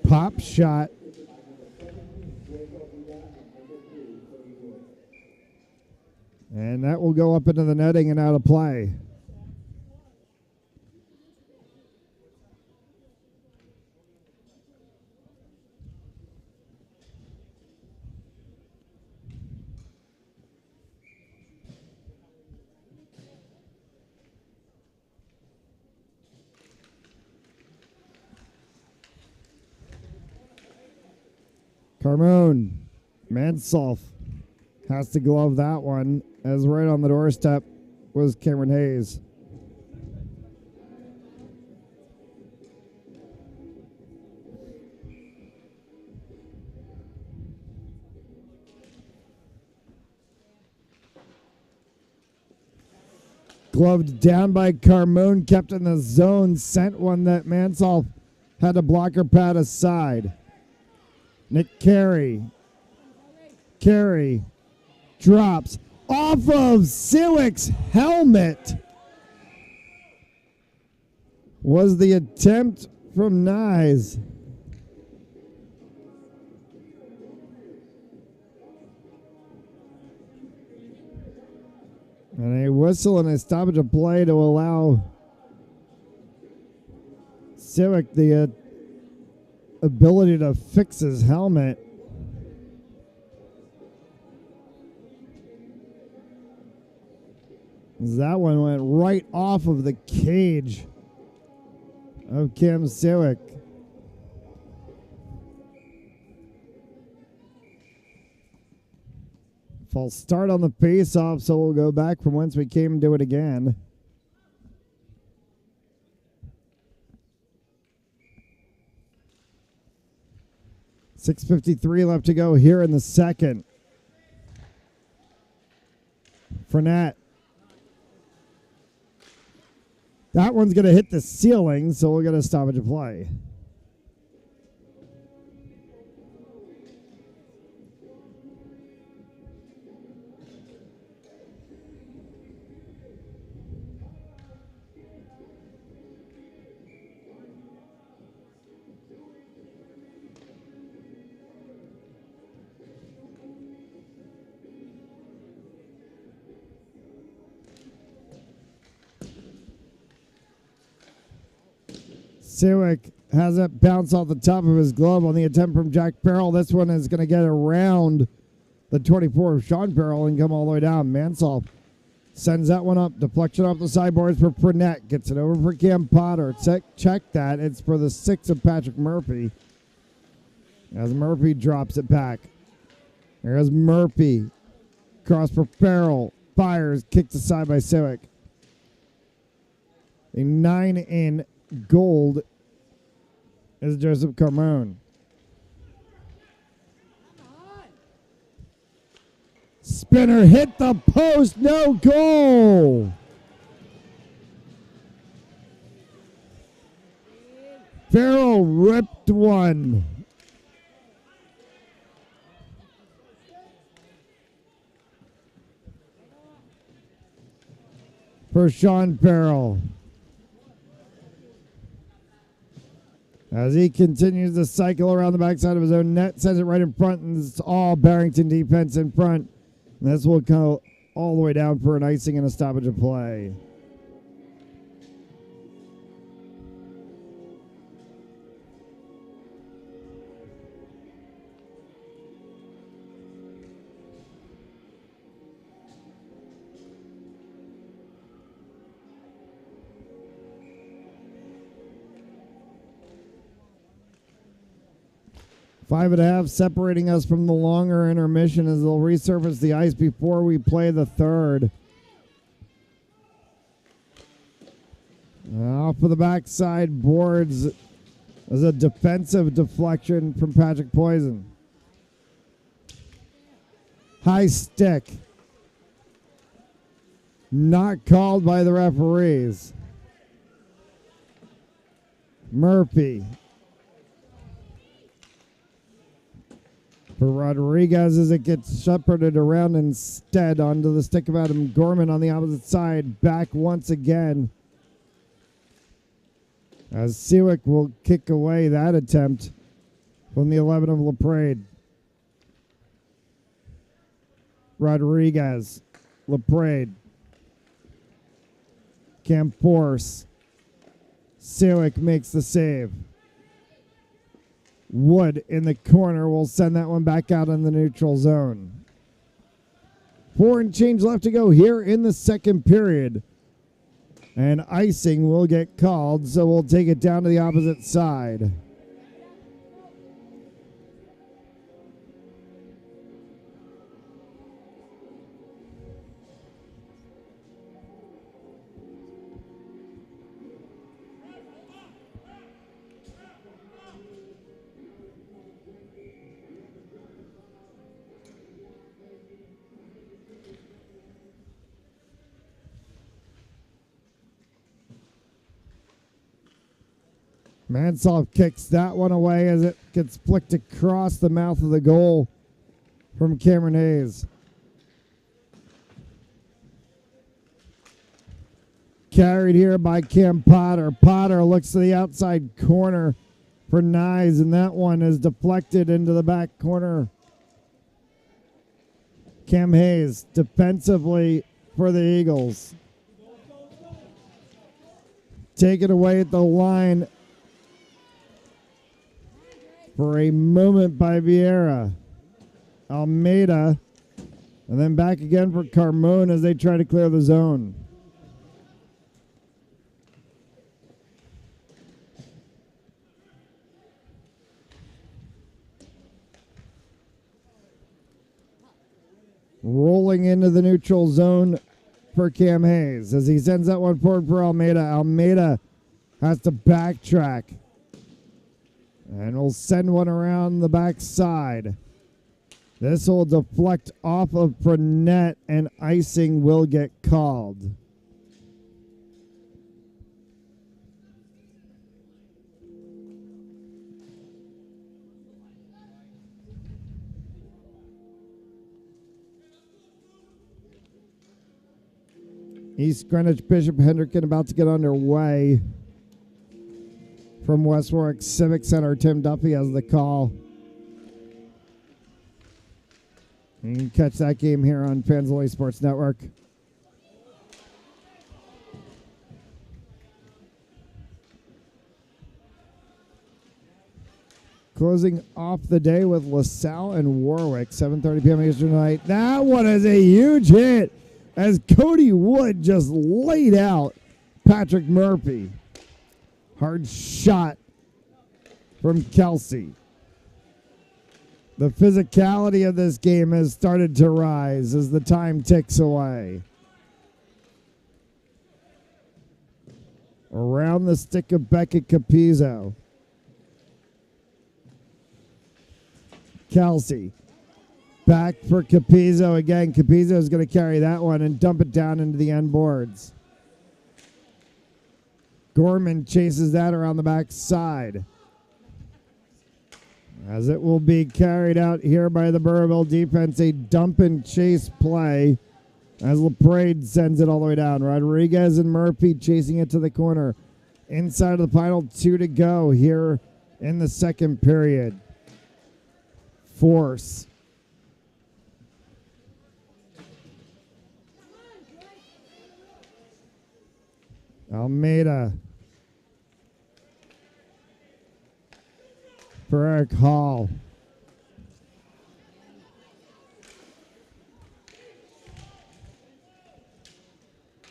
Pop shot. And that will go up into the netting and out of play. Carmone, Mansolf has to glove that one, as right on the doorstep was Cameron Hayes. Gloved down by Carmone, kept in the zone, sent one that Mansolf had to blocker pad aside. Nick Carey. Carey drops off of Siwick's helmet. Was the attempt from Nyes. And a whistle and a stoppage of play to allow Siwick the ability to fix his helmet. That one went right off of the cage of Cam Siwick. False start on the face-off, so we'll go back from whence we came and do it again. .6:53 left to go here in the second. Fournette. That one's going to hit the ceiling, so we'll get a stoppage of play. Siwick has it bounce off the top of his glove on the attempt from Jack Farrell. This one is going to get around the 24 of Sean Farrell and come all the way down. Mansolf sends that one up. Deflection off the sideboards for Fournette. Gets it over for Cam Potter. Check that. It's for the 6 of Patrick Murphy. As Murphy drops it back. There's Murphy. Cross for Farrell. Fires. Kicked aside by Siwick. A 9 in gold is Joseph Carmone. Spinner hit the post, no goal. Farrell ripped one. For Sean Farrell. As he continues to cycle around the backside of his own net, sends it right in front, and it's all Barrington defense in front. And this will go all the way down for an icing and a stoppage of play. Five and a half separating us from the longer intermission as they'll resurface the ice before we play the third. Off of the backside boards as a defensive deflection from Patrick Poison. High stick. Not called by the referees. Murphy. For Rodriguez as it gets shepherded around instead onto the stick of Adam Gorman on the opposite side. Back once again. As Siwick will kick away that attempt from the 11 of LaPrade. Rodriguez LaPrade. Camforce. Sewick makes the save. Wood in the corner will send that one back out in the neutral zone. 4 and change left to go here in the second period. And icing will get called, so we'll take it down to the opposite side. Mansoff kicks that one away as it gets flicked across the mouth of the goal from Cameron Hayes. Carried here by Cam Potter. Potter looks to the outside corner for Nyes, and that one is deflected into the back corner. Cam Hayes defensively for the Eagles. Taken away at the line for a moment by Vieira. Almeida, and then back again for Carmone as they try to clear the zone. Rolling into the neutral zone for Cam Hayes as he sends that one forward for Almeida. Almeida has to backtrack. And we'll send one around the backside. This will deflect off of Burnett, and icing will get called. East Greenwich Bishop Hendricken about to get underway. From West Warwick Civic Center, Tim Duffy has the call. You can catch that game here on Fans Sports Network. Closing off the day with LaSalle and Warwick, 7:30 p.m. Eastern tonight. That one is a huge hit as Cody Wood just laid out Patrick Murphy. Hard shot from Kelsey. The physicality of this game has started to rise as the time ticks away. Around the stick of Beckett Capizzo. Kelsey. Back for Capizzo again. Capizzo is going to carry that one and dump it down into the end boards. Gorman chases that around the back side. As it will be carried out here by the Burrillville defense, a dump and chase play as LaPrade sends it all the way down. Rodriguez and Murphy chasing it to the corner. Inside of the final 2 to go here in the second period. Force. Almeida. For Eric Hall.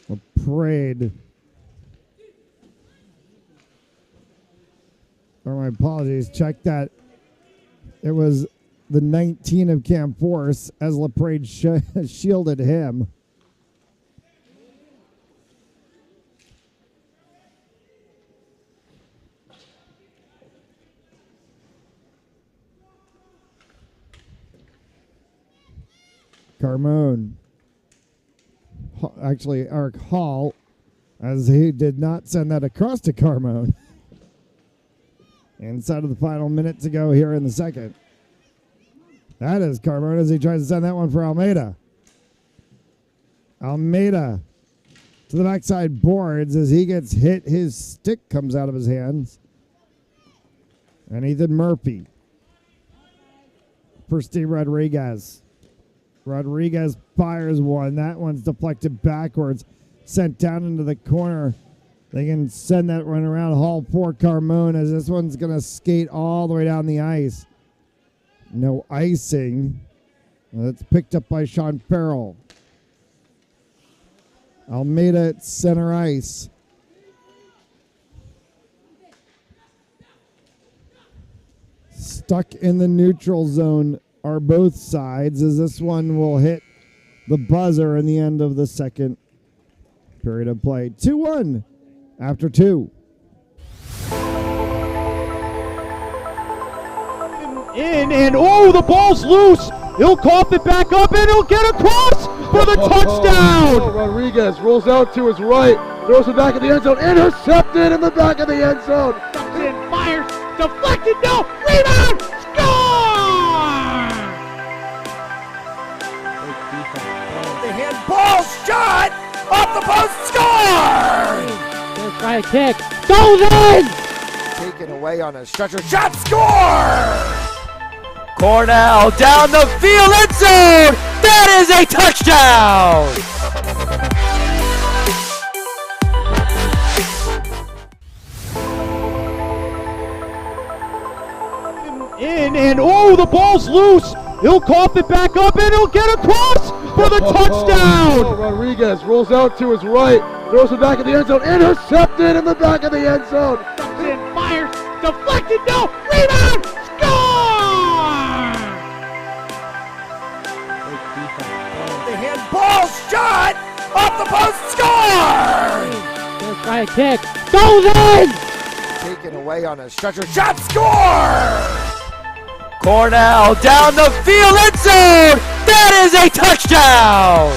LaPrade. Or my apologies. Check that. It was the 19 of Camforce as LaPrade shielded him. Carmone. Actually, Eric Hall, as he did not send that across to Carmone. Inside of the final minute to go here in the second. That is Carmone as he tries to send that one for Almeida. Almeida to the backside boards as he gets hit. His stick comes out of his hands. And Ethan Murphy for Steve Rodriguez. Rodriguez fires one. That one's deflected backwards, sent down into the corner. They can send that one around hall for Carmona as this one's going to skate all the way down the ice. No icing. That's picked up by Sean Farrell. Almeida at center ice. Stuck in the neutral zone are both sides as this one will hit the buzzer in the end of the second period of play. 2-1 after 2. In and oh, the ball's loose. He'll cough it back up and he'll get across for the touchdown. Rodriguez rolls out to his right, throws it back in the end zone, intercepted in the back of the end zone. And fires, deflected, no, rebound, score! The handball shot off the post, score! There's by a kick, goes in! Taken away on a stretcher, shot, score! Cornell down the field, end zone! That is a touchdown! In and oh, the ball's loose. He'll cough it back up and he'll get across for the touchdown. Rodriguez rolls out to his right, throws it back in the end zone, intercepted in the back of the end zone. And fires, deflected, no, rebound, score! The handball shot off the post, score! There's by a kick, goes in! Taken away on a stretcher, shot, score! Cornell down the field, end zone! That is a touchdown!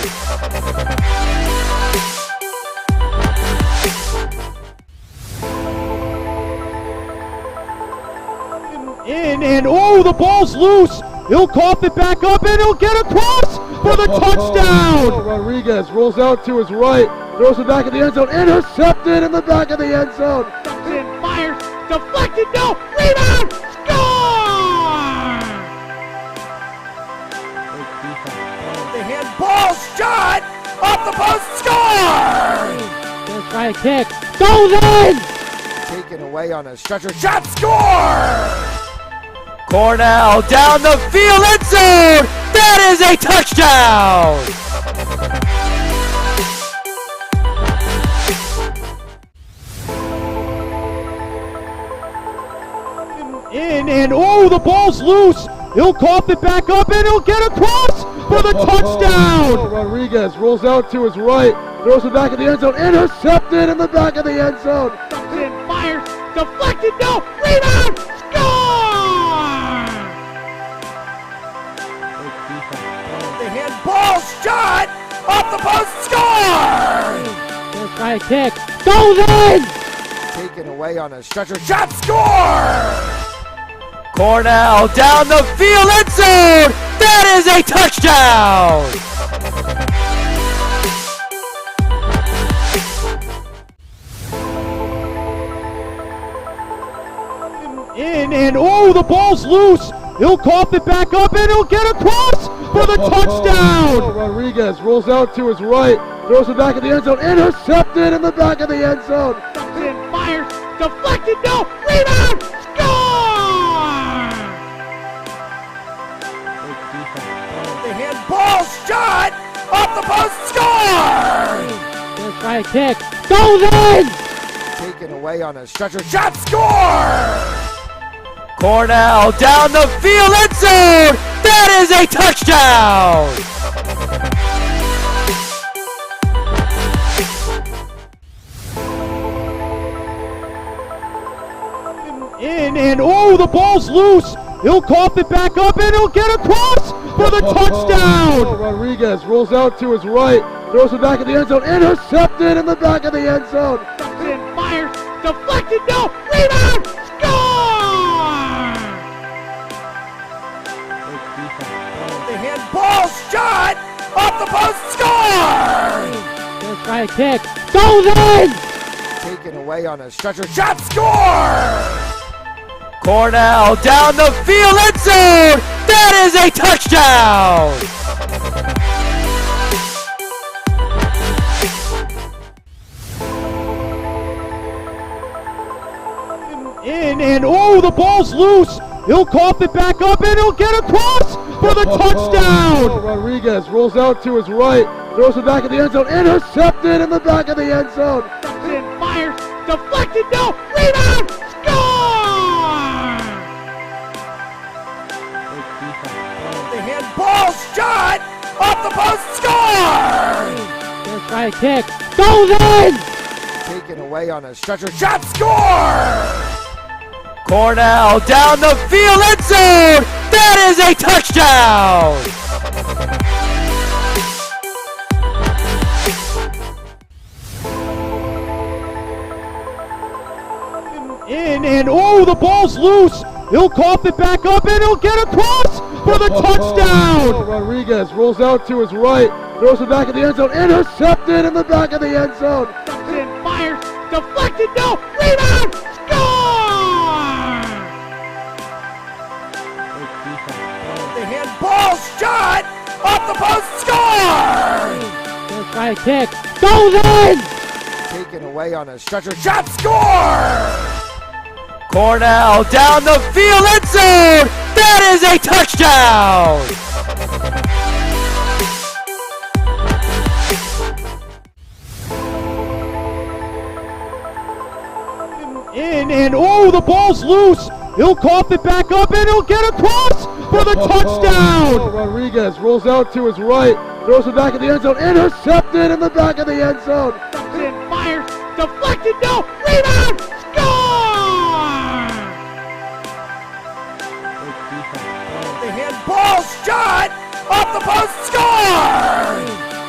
In and oh, the ball's loose. He'll cough it back up and he'll get across for the touchdown. Rodriguez rolls out to his right, throws it back in the end zone, intercepted in the back of the end zone. And fires, deflected, no, rebound, score! The handball shot off the post, score! There's by a kick, goes in! Taken away on a stretcher, shot, score! Cornell down the field, end zone! That is a touchdown! In and oh, the ball's loose. He'll cough it back up and he'll get across for the touchdown. Rodriguez rolls out to his right, throws it back in the end zone, intercepted in the back of the end zone. And fires, deflected, no, rebound, score! The handball shot off the post, score! There's by a kick, goes in! Taken away on a stretcher, shot, score! Cornell down the field, end zone! That is a touchdown! In and oh, the ball's loose. He'll cough it back up and he'll get across for the touchdown. Rodriguez rolls out to his right, throws it back in the end zone, intercepted in the back of the end zone. And fires, deflected, no, rebound, score! The handball shot off the post, score! There's by a kick, goes in! Taken away on a stretcher, shot, score! Cornell down the field, end zone! That is a touchdown! In and oh, the ball's loose. He'll cough it back up and he'll get across for the touchdown. Rodriguez rolls out to his right, throws it back in the end zone, intercepted in the back of the end zone. And fires, deflected, no, rebound, score! The handball shot off the post, score! There's by a kick, goes in! Taken away on a stretcher, shot, score! Cornell down the field, end zone! That is a touchdown! In and oh, the ball's loose. He'll cough it back up and he'll get across for the touchdown. Rodriguez rolls out to his right, throws it back in the end zone, intercepted in the back of the end zone. Fires, deflected, no, rebound, score! The handball shot off the post, score! Gonna try a kick, goes in! Taken away on a stretcher, shot, score! Cornell down the field, end zone! That is a touchdown! In and oh, the ball's loose. He'll cough it back up and he'll get across for the touchdown. Rodriguez rolls out to his right, throws it back in the end zone, intercepted in the back of the end zone. Fires, deflected, no, rebound, score! The handball shot off the post, score! Gonna try a kick, goes in! Taken away on a stretcher, shot, score! Cornell down the field, end zone! That is a touchdown! In and oh, the ball's loose. He'll cough it back up and he'll get across for the touchdown. Rodriguez rolls out to his right, throws it back in the end zone, intercepted in the back of the end zone. Fires, deflected, no, rebound, score! The handball shot off the post, score!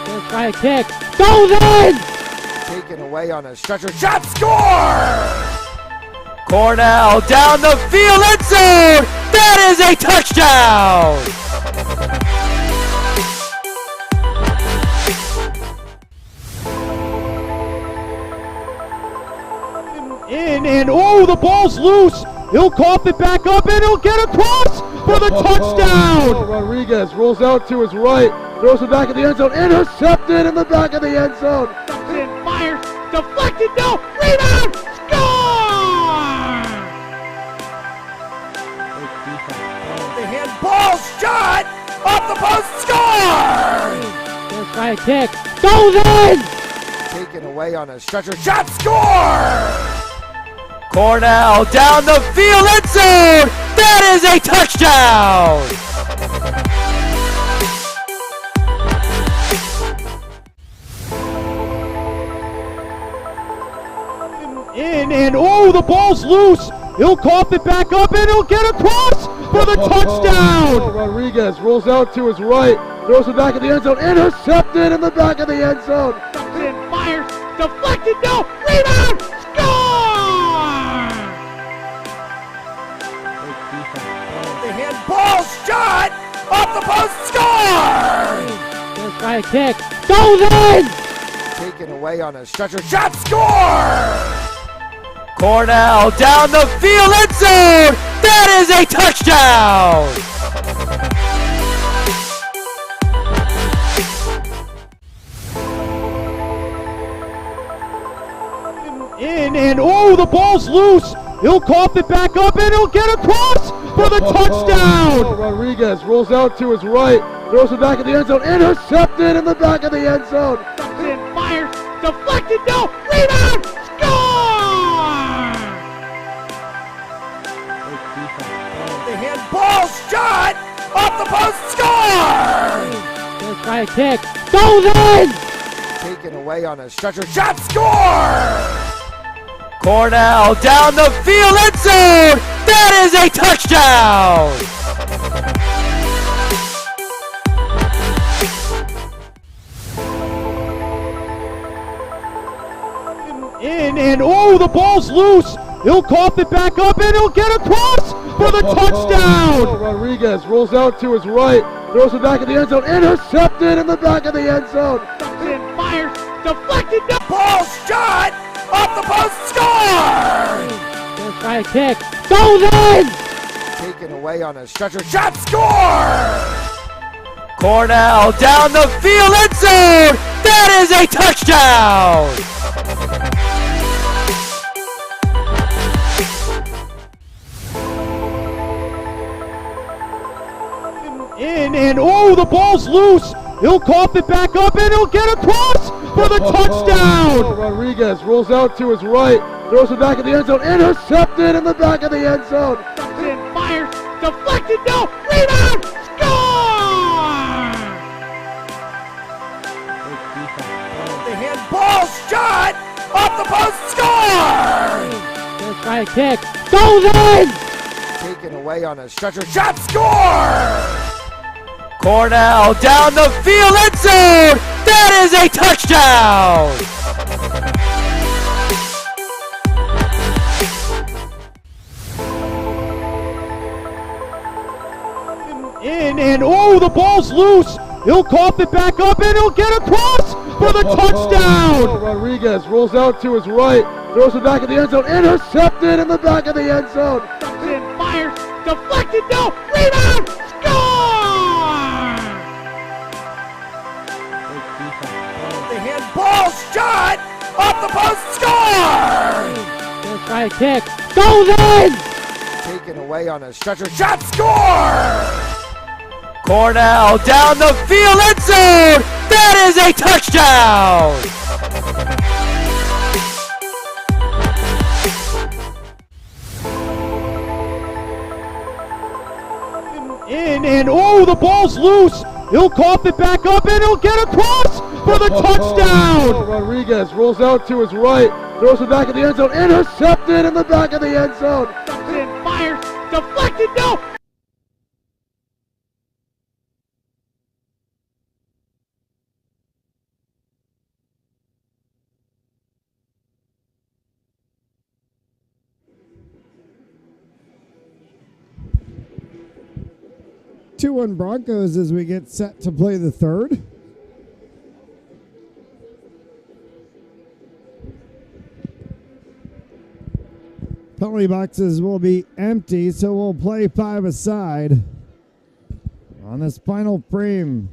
Gonna try a kick, goes in! Taken away on a stretcher, shot, score! Cornell down the field, end zone! That is a touchdown! In and oh, the ball's loose. He'll cough it back up and he'll get across for the touchdown. Rodriguez rolls out to his right, throws it back in the end zone, intercepted in the back of the end zone. Fires, deflected, no, rebound, score! The handball shot off the post, score! Gonna try a kick, goes in! Taken away on a stretcher, shot, score! Cornell down the field, end zone! That is a touchdown! In and oh, the ball's loose. He'll cough it back up and he'll get across for the touchdown. Rodriguez rolls out to his right, throws it back in the end zone, intercepted in the back of the end zone. Fires, deflected, no, rebound, score! The handball shot off the post, score! Gonna try a kick, goes in! Taken away on a stretcher, shot, score! Cornell down the field, end zone! That is a touchdown! In and oh, the ball's loose. He'll cough it back up and he'll get across for the touchdown. Rodriguez rolls out to his right, throws it back in the end zone, intercepted in the back of the end zone. Fires, deflected, no, rebound, score! The handball shot off the post, score! Gonna try a kick, goes in! Taken away on a stretcher, shot, score! Cornell down the field, end zone! That is a touchdown! In and oh, the ball's loose. He'll cough it back up and he'll get across for the touchdown. Rodriguez rolls out to his right, throws it back in the end zone, intercepted in the back of the end zone. Fires, deflected, no, Ball shot off the post, score! gonna try a kick, goes in! Taken away on a stretcher. Shot score! Cornell down the field, end zone! That is a touchdown! In and oh, the ball's loose. He'll cough it back up and he'll get across for the touchdown. Rodriguez rolls out to his right, throws it back in the end zone, intercepted in the back of the end zone. And fires, deflected, no, rebound, score! The handball shot off the post, score! Let's try a kick, goes in! Taken away on a stretcher, shot score! Cornell down the field, end zone! That is a touchdown! In and oh, the ball's loose. He'll cough it back up and he'll get across for the touchdown. Rodriguez rolls out to his right, throws it back in the end zone, intercepted in the back of the end zone. And fires, deflected, no, rebound, score! The handball shot off the post, score! Let's try a kick, goes in! Taken away on a stretcher, shot score! Cornell down the field, end zone! That is a touchdown! In and oh, the ball's loose. He'll cough it back up and he'll get across for the touchdown. Rodriguez rolls out to his right, throws it back in the end zone, intercepted in the back of the end zone. And fires, deflected, no, Two-one Broncos as we get set to play the third. Penalty boxes will be empty, so we'll play five aside on this final frame.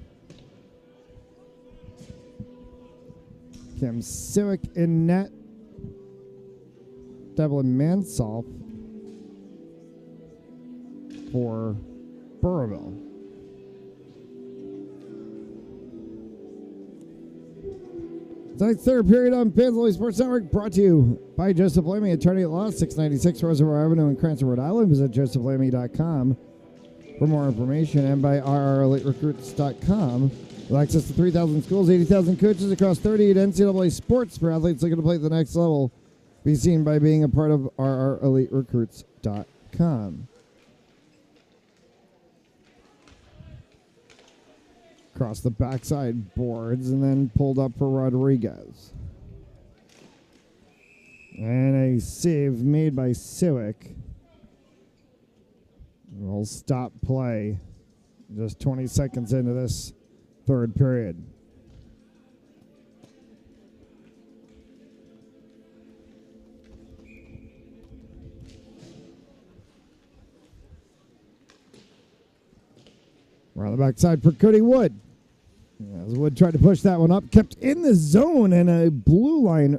Kim Siwick in net. Devlin Mansolf for Burrillville. Tonight's third period on Pansley Sports Network brought to you by Joseph Lamy, attorney at law, 696 Reservoir Avenue in Cranston, Rhode Island. Visit josephlamy.com for more information, and by rreliterecruits.com. With access to 3,000 schools, 80,000 coaches across 38 NCAA sports for athletes looking to play at the next level. Be seen by being a part of rreliterecruits.com. Across the backside boards and then pulled up for Rodriguez. And a save made by Siwick. We'll stop play just 20 seconds into this third period. We're on the backside for Cody Wood. As Wood tried to push that one up, kept in the zone, and a blue line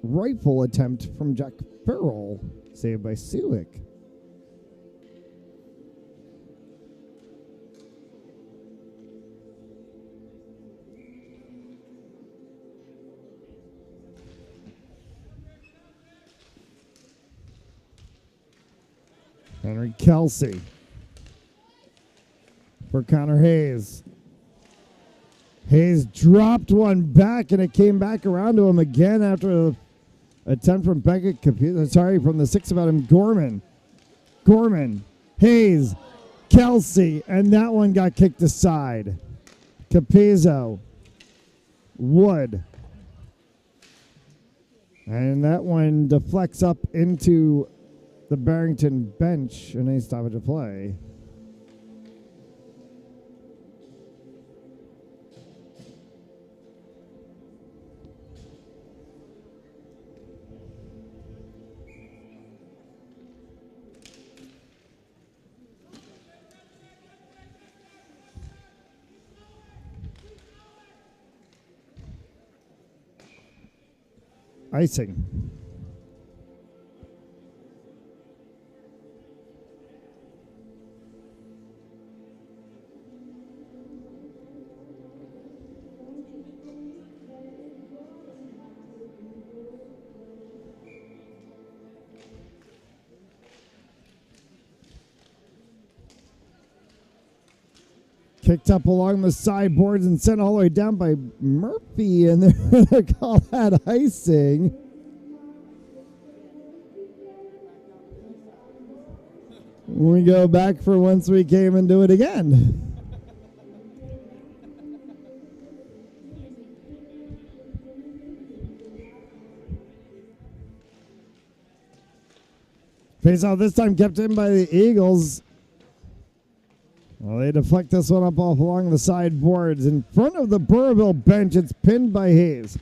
rifle attempt from Jack Farrell, saved by Siwick. Henry Kelsey for Connor Hayes. Hayes dropped one back, and it came back around to him again after an attempt from Beckett. From the six of Adam Gorman. Gorman, Hayes, Kelsey, and that one got kicked aside. Capizzo, Wood. And that one deflects up into the Barrington bench, and a stoppage of play. icing. Kicked up along the sideboards and sent all the way down by Murphy, and they're going to call that icing. We go back for once we came and do it again. Face off this time kept in by the Eagles. Well, they deflect this one up off along the sideboards. In front of the Burrillville bench, it's pinned by Hayes.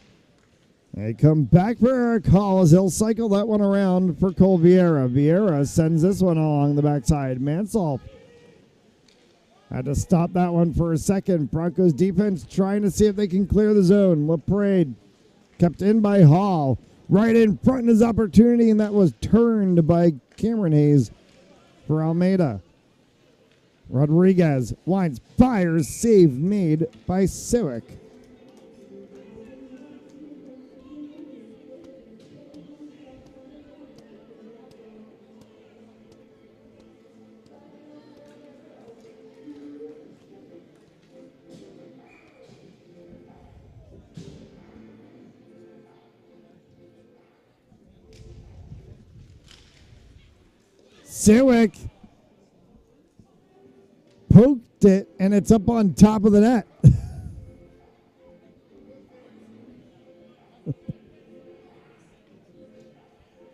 They come back for Eric Hall as he'll cycle that one around for Cole Vieira. Vieira sends this one along the backside. Mansolf had to stop that one for a second. Broncos defense trying to see if they can clear the zone. LaPrade kept in by Hall. Right in front of his opportunity, and that was turned by Cameron Hayes for Almeida. Rodriguez winds, fires, save made by Siwick. Siwick poked it, and it's up on top of the net.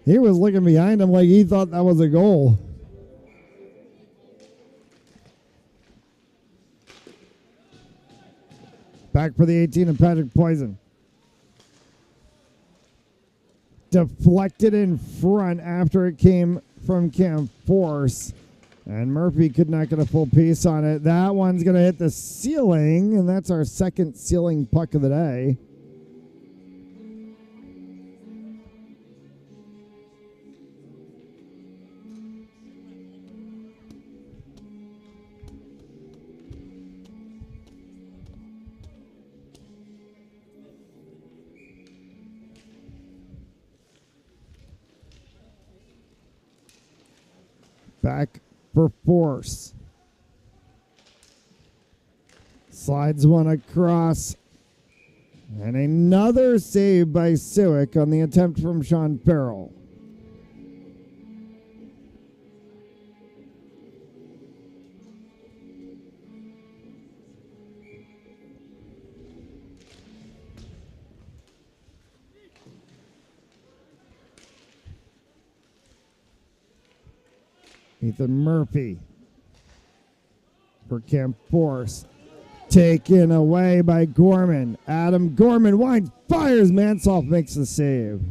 He was looking behind him like he thought that was a goal. Back for the 18 of Patrick Poison. Deflected in front after it came from Cam Force. And Murphy could not get a full piece on it. That one's going to hit the ceiling, and that's our second ceiling puck of the day. Back for Force. Slides one across. And another save by Siwick on the attempt from Sean Farrell. Ethan Murphy for Camp Force. Taken away by Gorman. Adam Gorman winds, fires. Mansolf makes the save.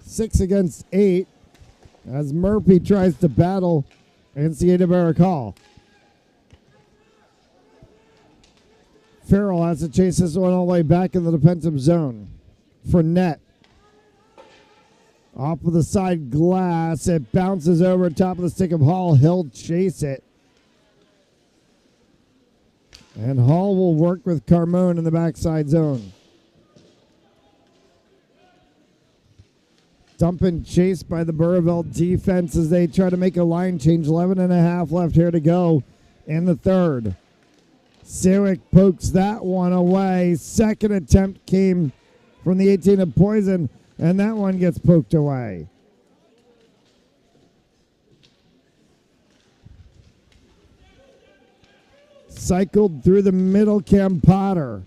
Six against 8 as Murphy tries to battle NCAA Barrick Hall. Farrell has to chase this one all the way back in the defensive zone for net. Off of the side glass, it bounces over top of the stick of Hall. He'll chase it. And Hall will work with Carmone in the backside zone. Dump and chase by the Burrillville defense as they try to make a line change. 11.5 left here to go in the third. Siwick pokes that one away. Second attempt came from the 18 of Poison, and that one gets poked away. Cycled through the middle, Cam Potter.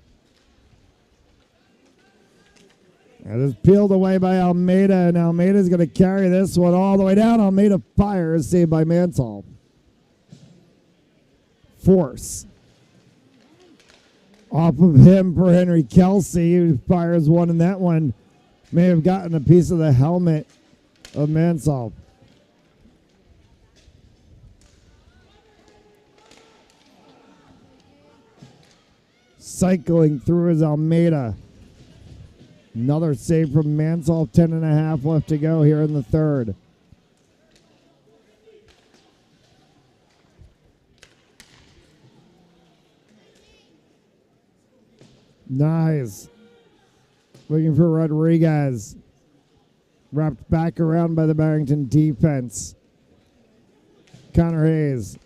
It is peeled away by Almeida, and Almeida's going to carry this one all the way down. Almeida fires, saved by Mansell. Force. Off of him for Henry Kelsey, who fires one, and that one may have gotten a piece of the helmet of Mansell. Cycling through is Almeida. Another save from Mansell. 10.5 left to go here in the third. Nice. Looking for Rodriguez. Wrapped back around by the Barrington defense. Connor Hayes.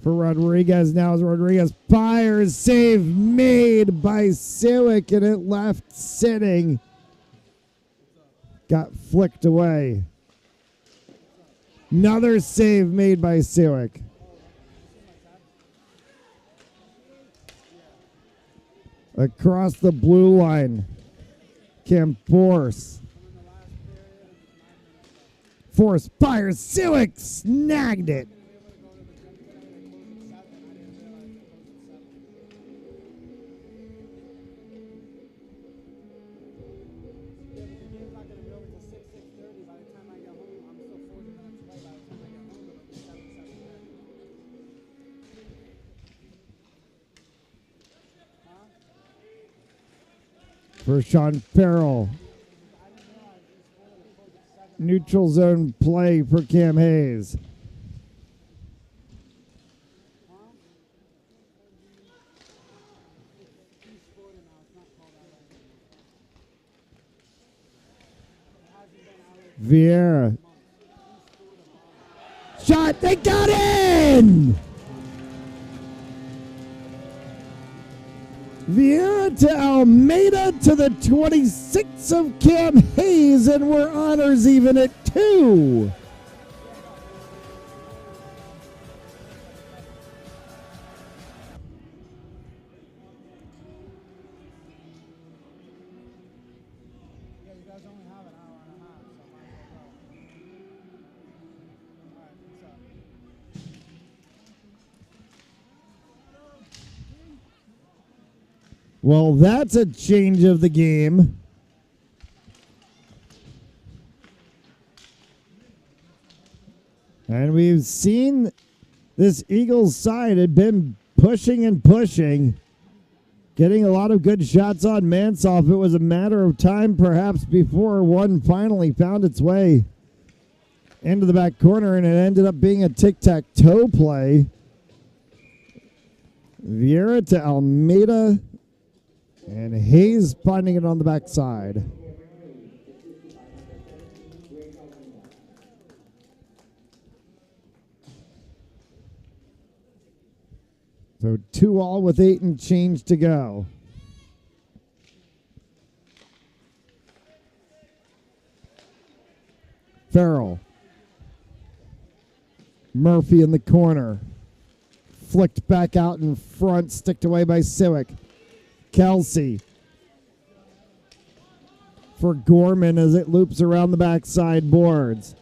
For Rodriguez now as Rodriguez fires. Save made by Siwick, and it left sitting. Got flicked away. Another save made by Siwick. Across the blue line. Cam Force. Force fires. Siwick snagged it. For Sean Farrell. Neutral zone play for Cam Hayes. Vieira. Shot, they got in! Vieira to Almeida to the 26 of Cam Hayes, and we're honors even at 2. Well, that's a change of the game. And we've seen this Eagles side had been pushing and pushing, getting a lot of good shots on Mansoff. It was a matter of time perhaps before one finally found its way into the back corner, and it ended up being a tic-tac-toe play. Vieira to Almeida. And Hayes finding it on the backside. So 2-all with 8 and change to go. Farrell. Murphy in the corner. Flicked back out in front, sticked away by Siwick. Kelsey for Gorman as it loops around the backside boards.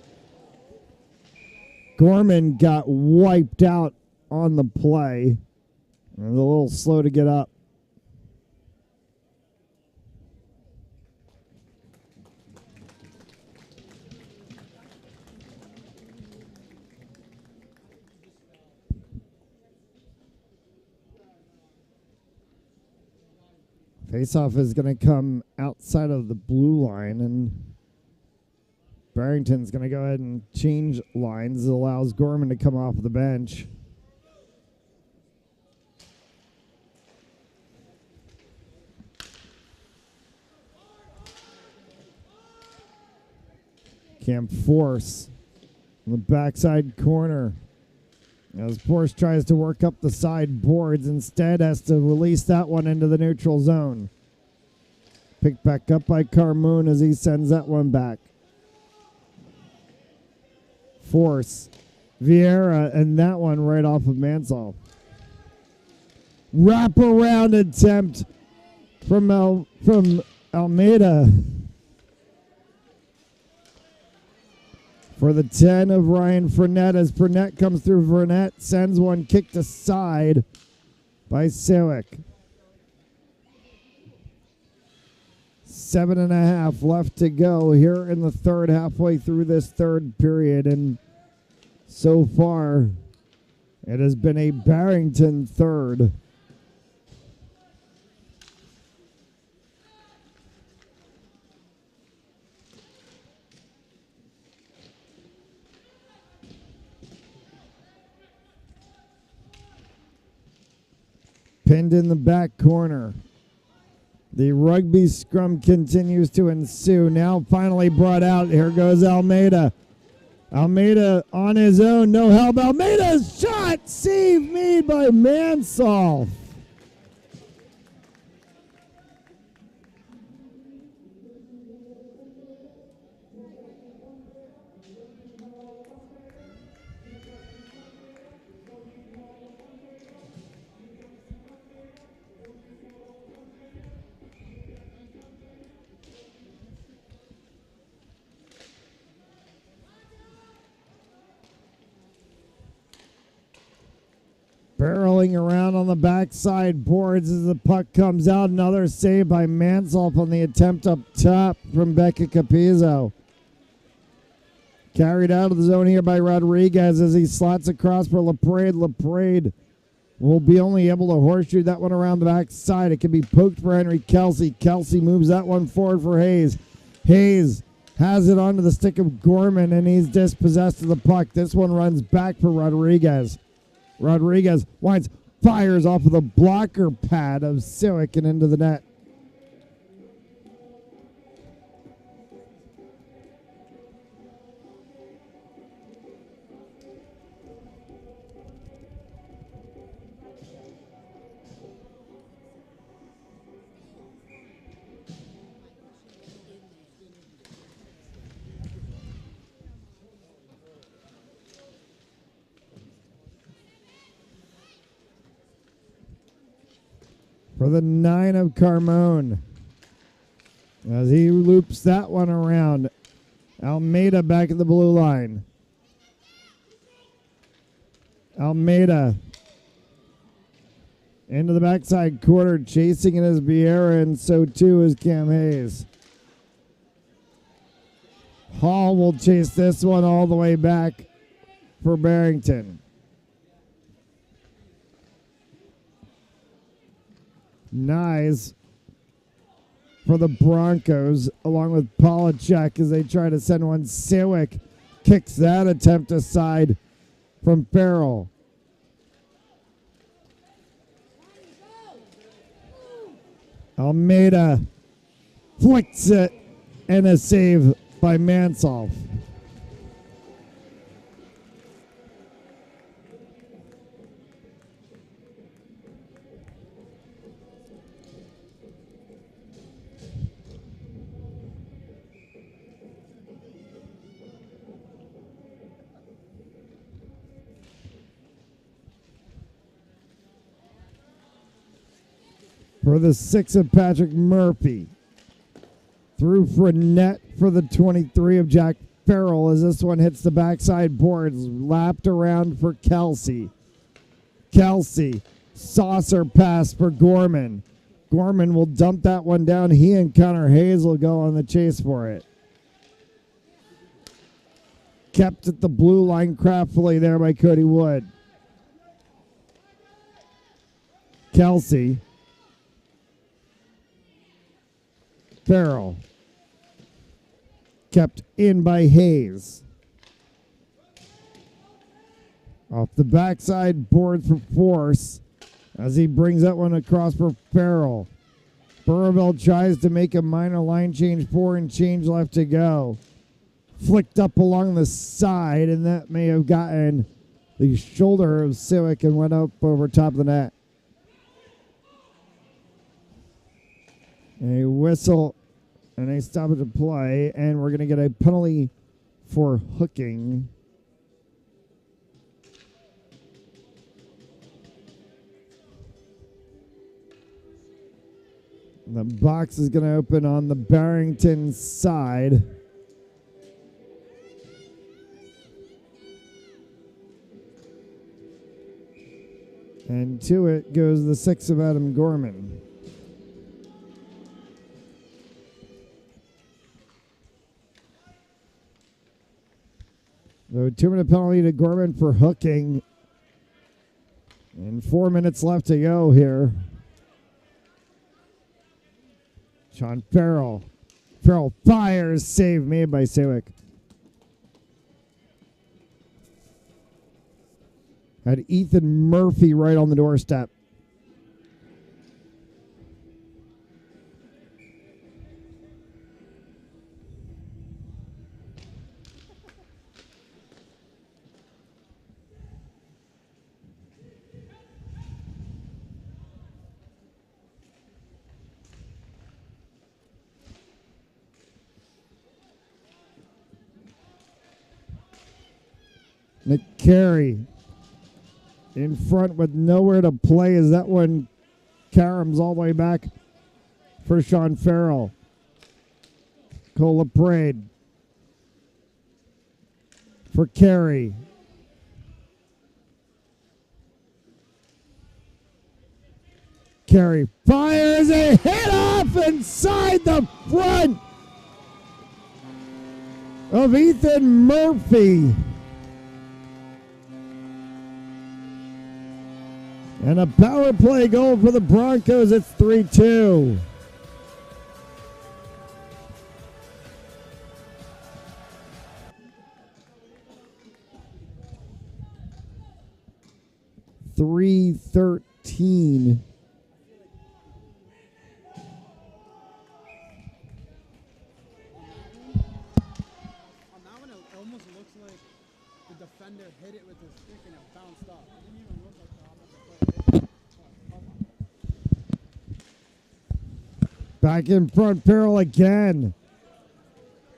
Gorman got wiped out on the play. It was a little slow to get up. Faceoff is going to come outside of the blue line, and Barrington's going to go ahead and change lines. It allows Gorman to come off the bench. Cam Force on the backside corner. As Force tries to work up the side boards, instead has to release that one into the neutral zone. Picked back up by Carmoon as he sends that one back. Force, Vieira, and that one right off of Mansell. Wrap around attempt from Almeida. For the 10 of Ryan Fournette, as Fournette comes through, Fournette sends one kicked aside by Siwick. 7.5 left to go here in the third, halfway through this third period, and so far it has been a Barrington third. Pinned in the back corner. The rugby scrum continues to ensue. Now finally brought out. Here goes Almeida. Almeida on his own. No help. Almeida's shot. Save made by Mansell. Barreling around on the backside boards as the puck comes out. Another save by Mansolf on the attempt up top from Becca Capizzo. Carried out of the zone here by Rodriguez as he slots across for LaPrade. LaPrade will be only able to horseshoe that one around the backside. It can be poked for Henry Kelsey. Kelsey moves that one forward for Hayes. Hayes has it onto the stick of Gorman, and he's dispossessed of the puck. This one runs back for Rodriguez. Rodriguez winds, fires off of the blocker pad of Siwick and into the net. For the 9 of Carmone, as he loops that one around. Almeida back at the blue line. Almeida into the backside quarter, chasing it is Vieira, and so too is Cam Hayes. Hall will chase this one all the way back for Barrington. Nyes for the Broncos, along with Polachek as they try to send one. Siwick kicks that attempt aside from Farrell. Almeida flicks it, and a save by Mansolf. For the 6 of Patrick Murphy. Through Fournette for the 23 of Jack Farrell as this one hits the backside boards. Lapped around for Kelsey. Kelsey, saucer pass for Gorman. Gorman will dump that one down. He and Connor Hayes will go on the chase for it. Kept at the blue line craftfully there by Cody Wood. Kelsey. Farrell. Kept in by Hayes. Off the backside board for Force as he brings that one across for Farrell. Burrillville tries to make a minor line change, 4 and change left to go. Flicked up along the side, and that may have gotten the shoulder of Siwick and went up over top of the net. A whistle and a stoppage of play, and we're going to get a penalty for hooking. The box is going to open on the Barrington side. And to it goes the 6 of Adam Gorman. So 2-minute penalty to Gorman for hooking. And 4 minutes left to go here. Sean Farrell. Farrell fires. Save made by Sewick. Had Ethan Murphy right on the doorstep. Nick Carey in front with nowhere to play as that one caroms all the way back for Sean Farrell. Cole LaPrade for Carey. Carey fires a hit off inside the front of Ethan Murphy. And a power play goal for the Broncos. It's 3-2. $3-13. On that one, it almost looks like the defender hit it with his stick and it bounced off. It didn't even look like the offensive player hit it. Back in front, Farrell again.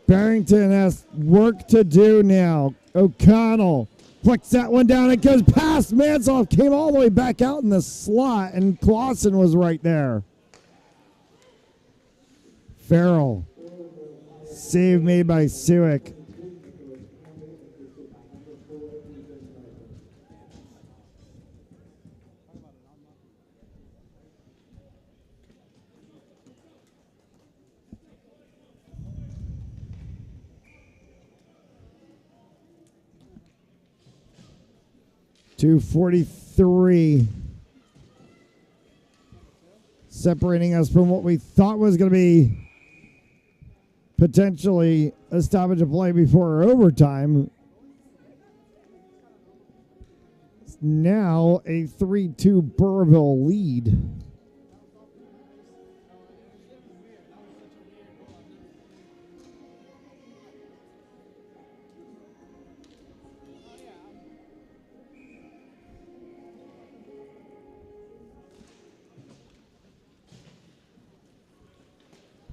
Barrington has work to do now. O'Connell flicks that one down. It goes past Mansoff. Came all the way back out in the slot, and Clausen was right there. Farrell. Save made by Sewick. .243 separating us from what we thought was going to be potentially a stoppage of play before overtime. It's now a 3-2 Burrillville lead.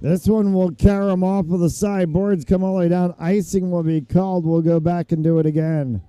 This one will carry him off of the side. Boards come all the way down. Icing will be called. We'll go back and do it again.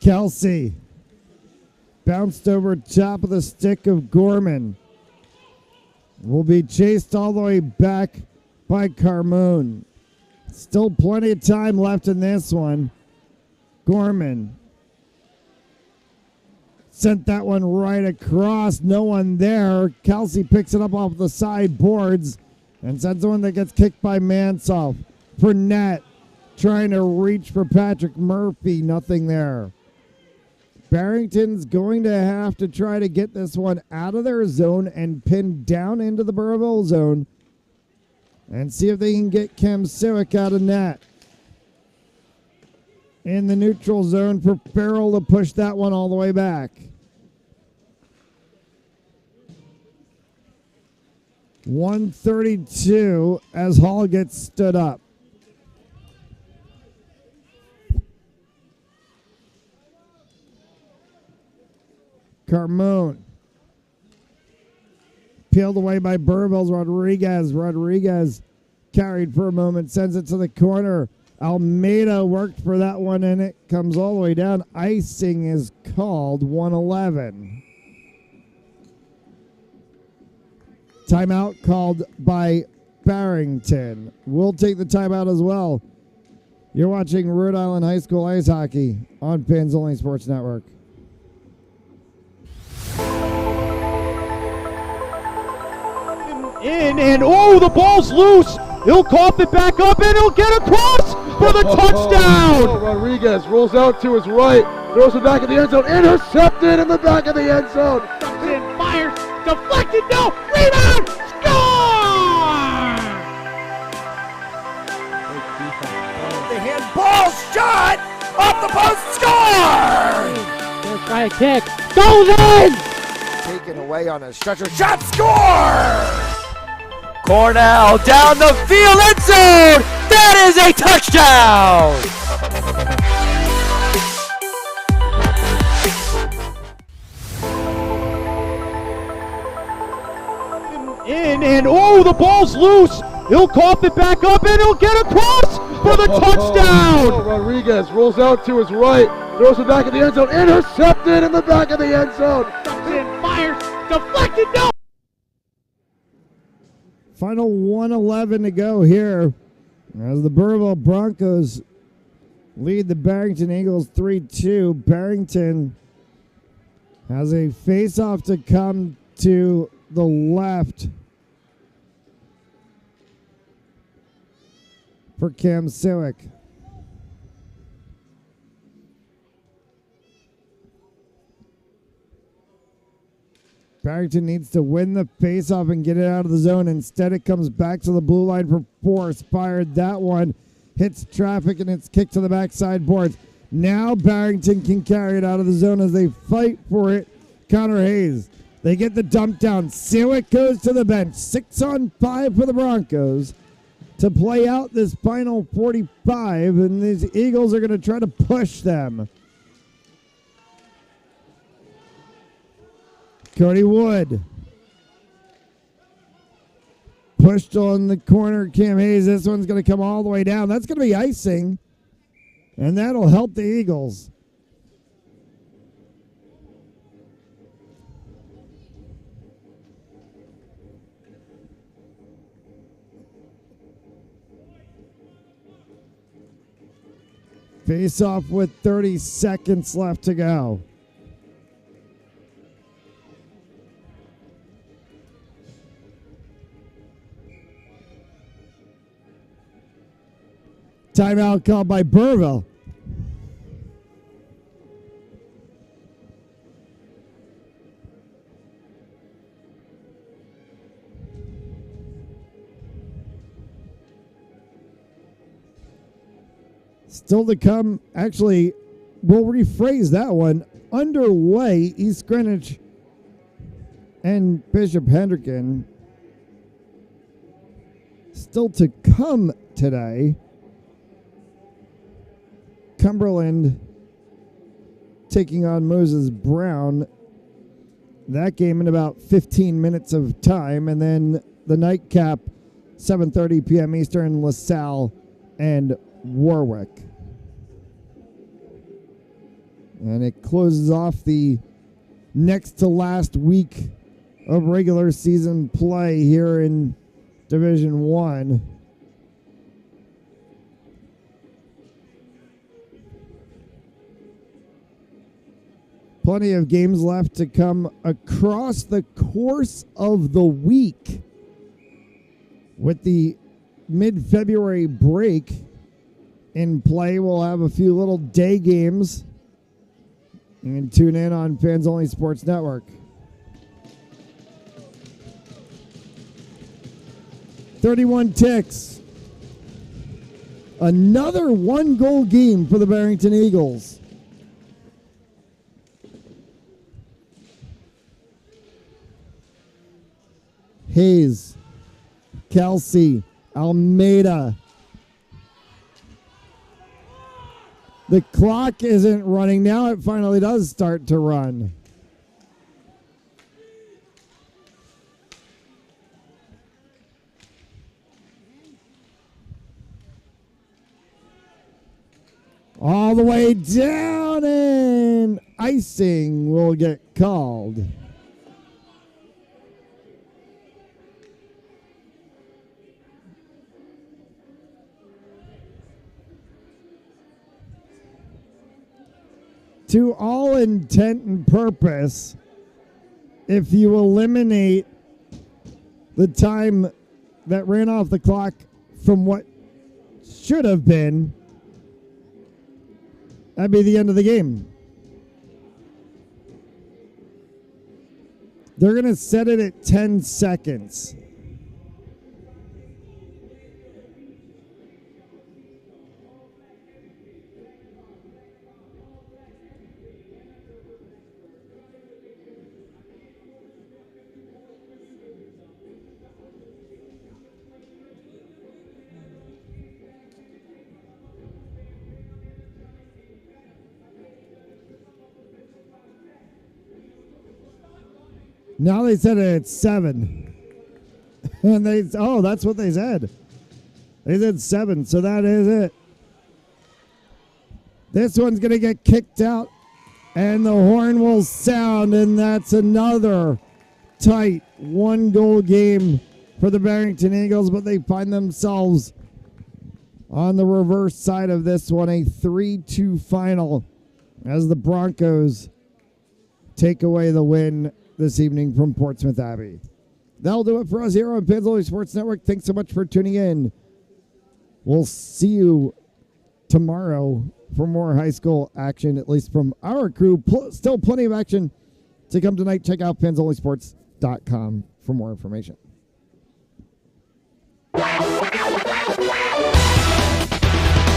Kelsey bounced over top of the stick of Gorman. Will be chased all the way back by Carmone. Still plenty of time left in this one. Gorman sent that one right across. No one there. Kelsey picks it up off the sideboards and sends one that gets kicked by Mansoff. Fournette trying to reach for Patrick Murphy. Nothing there. Barrington's going to have to try to get this one out of their zone and pin down into the Burrillville zone and see if they can get Cam Sewick out of net. In the neutral zone for Farrell to push that one all the way back. 132 as Hall gets stood up. Carmone. Peeled away by Burrillville's Rodriguez. Rodriguez carried for a moment, sends it to the corner. Almeida worked for that one, and it comes all the way down. Icing is called, 111. Timeout called by Barrington. We'll take the timeout as well. You're watching Rhode Island High School Ice Hockey on Fans Only Sports Network. In, and oh, the ball's loose. He'll cough it back up, and he'll get across for the touchdown. Rodriguez rolls out to his right, throws it back in the end zone, intercepted in the back of the end zone. In, fires, deflected, no, rebound, score! The handball shot off the post, score! Gonna try a kick, goes in! Taken away on a stretcher, shot, score! Cornell down the field, end zone! That is a touchdown! In, and oh, the ball's loose. He'll cough it back up, and he'll get across for the touchdown. Rodriguez rolls out to his right, throws it back in the end zone, intercepted in the back of the end zone. In, fires, deflected, no! Final 1:11 to go here as the Burrillville Broncos lead the Barrington Eagles 3-2. Barrington has a face-off to come to the left for Cam Siwick. Barrington needs to win the faceoff and get it out of the zone. Instead, it comes back to the blue line for Force. Fired that one. Hits traffic, and it's kicked to the backside boards. Now Barrington can carry it out of the zone as they fight for it. Connor Hayes. They get the dump down. Siwick goes to the bench. 6-on-5 for the Broncos to play out this final 45, and these Eagles are going to try to push them. Cody Wood. Pushed on the corner, Cam Hayes. This one's going to come all the way down. That's going to be icing, and that'll help the Eagles. Face off with 30 seconds left to go. Timeout called by Burrillville. Still to come, actually, we'll rephrase that one. Underway, East Greenwich and Bishop Hendricken. Still to come today. Cumberland taking on Moses Brown. That game in about 15 minutes of time. And then the nightcap, 7:30 p.m. Eastern, LaSalle and Warwick. And it closes off the next to last week of regular season play here in Division 1. Plenty of games left to come across the course of the week. With the mid-February break in play, we'll have a few little day games. You can tune in on Fans Only Sports Network. 31 ticks. Another one-goal game for the Barrington Eagles. Hayes Kelsey, Almeida. The clock isn't running now. It finally does start to run. All the way down, and icing will get called. To all intent and purpose, if you eliminate the time that ran off the clock from what should have been, that'd be the end of the game. They're going to set it at 10 seconds. Now they said it's 7. And that's what they said. They said 7, so that is it. This one's going to get kicked out, and the horn will sound, and that's another tight 1-goal game for the Barrington Eagles, but they find themselves on the reverse side of this one, a 3-2 final as the Broncos take away the win this evening from Portsmouth Abbey. That'll do it for us here on Pennzoil Sports Network. Thanks so much for tuning in. We'll see you tomorrow for more high school action, at least from our crew. Still plenty of action to come tonight. Check out pennzoilsports.com for more information.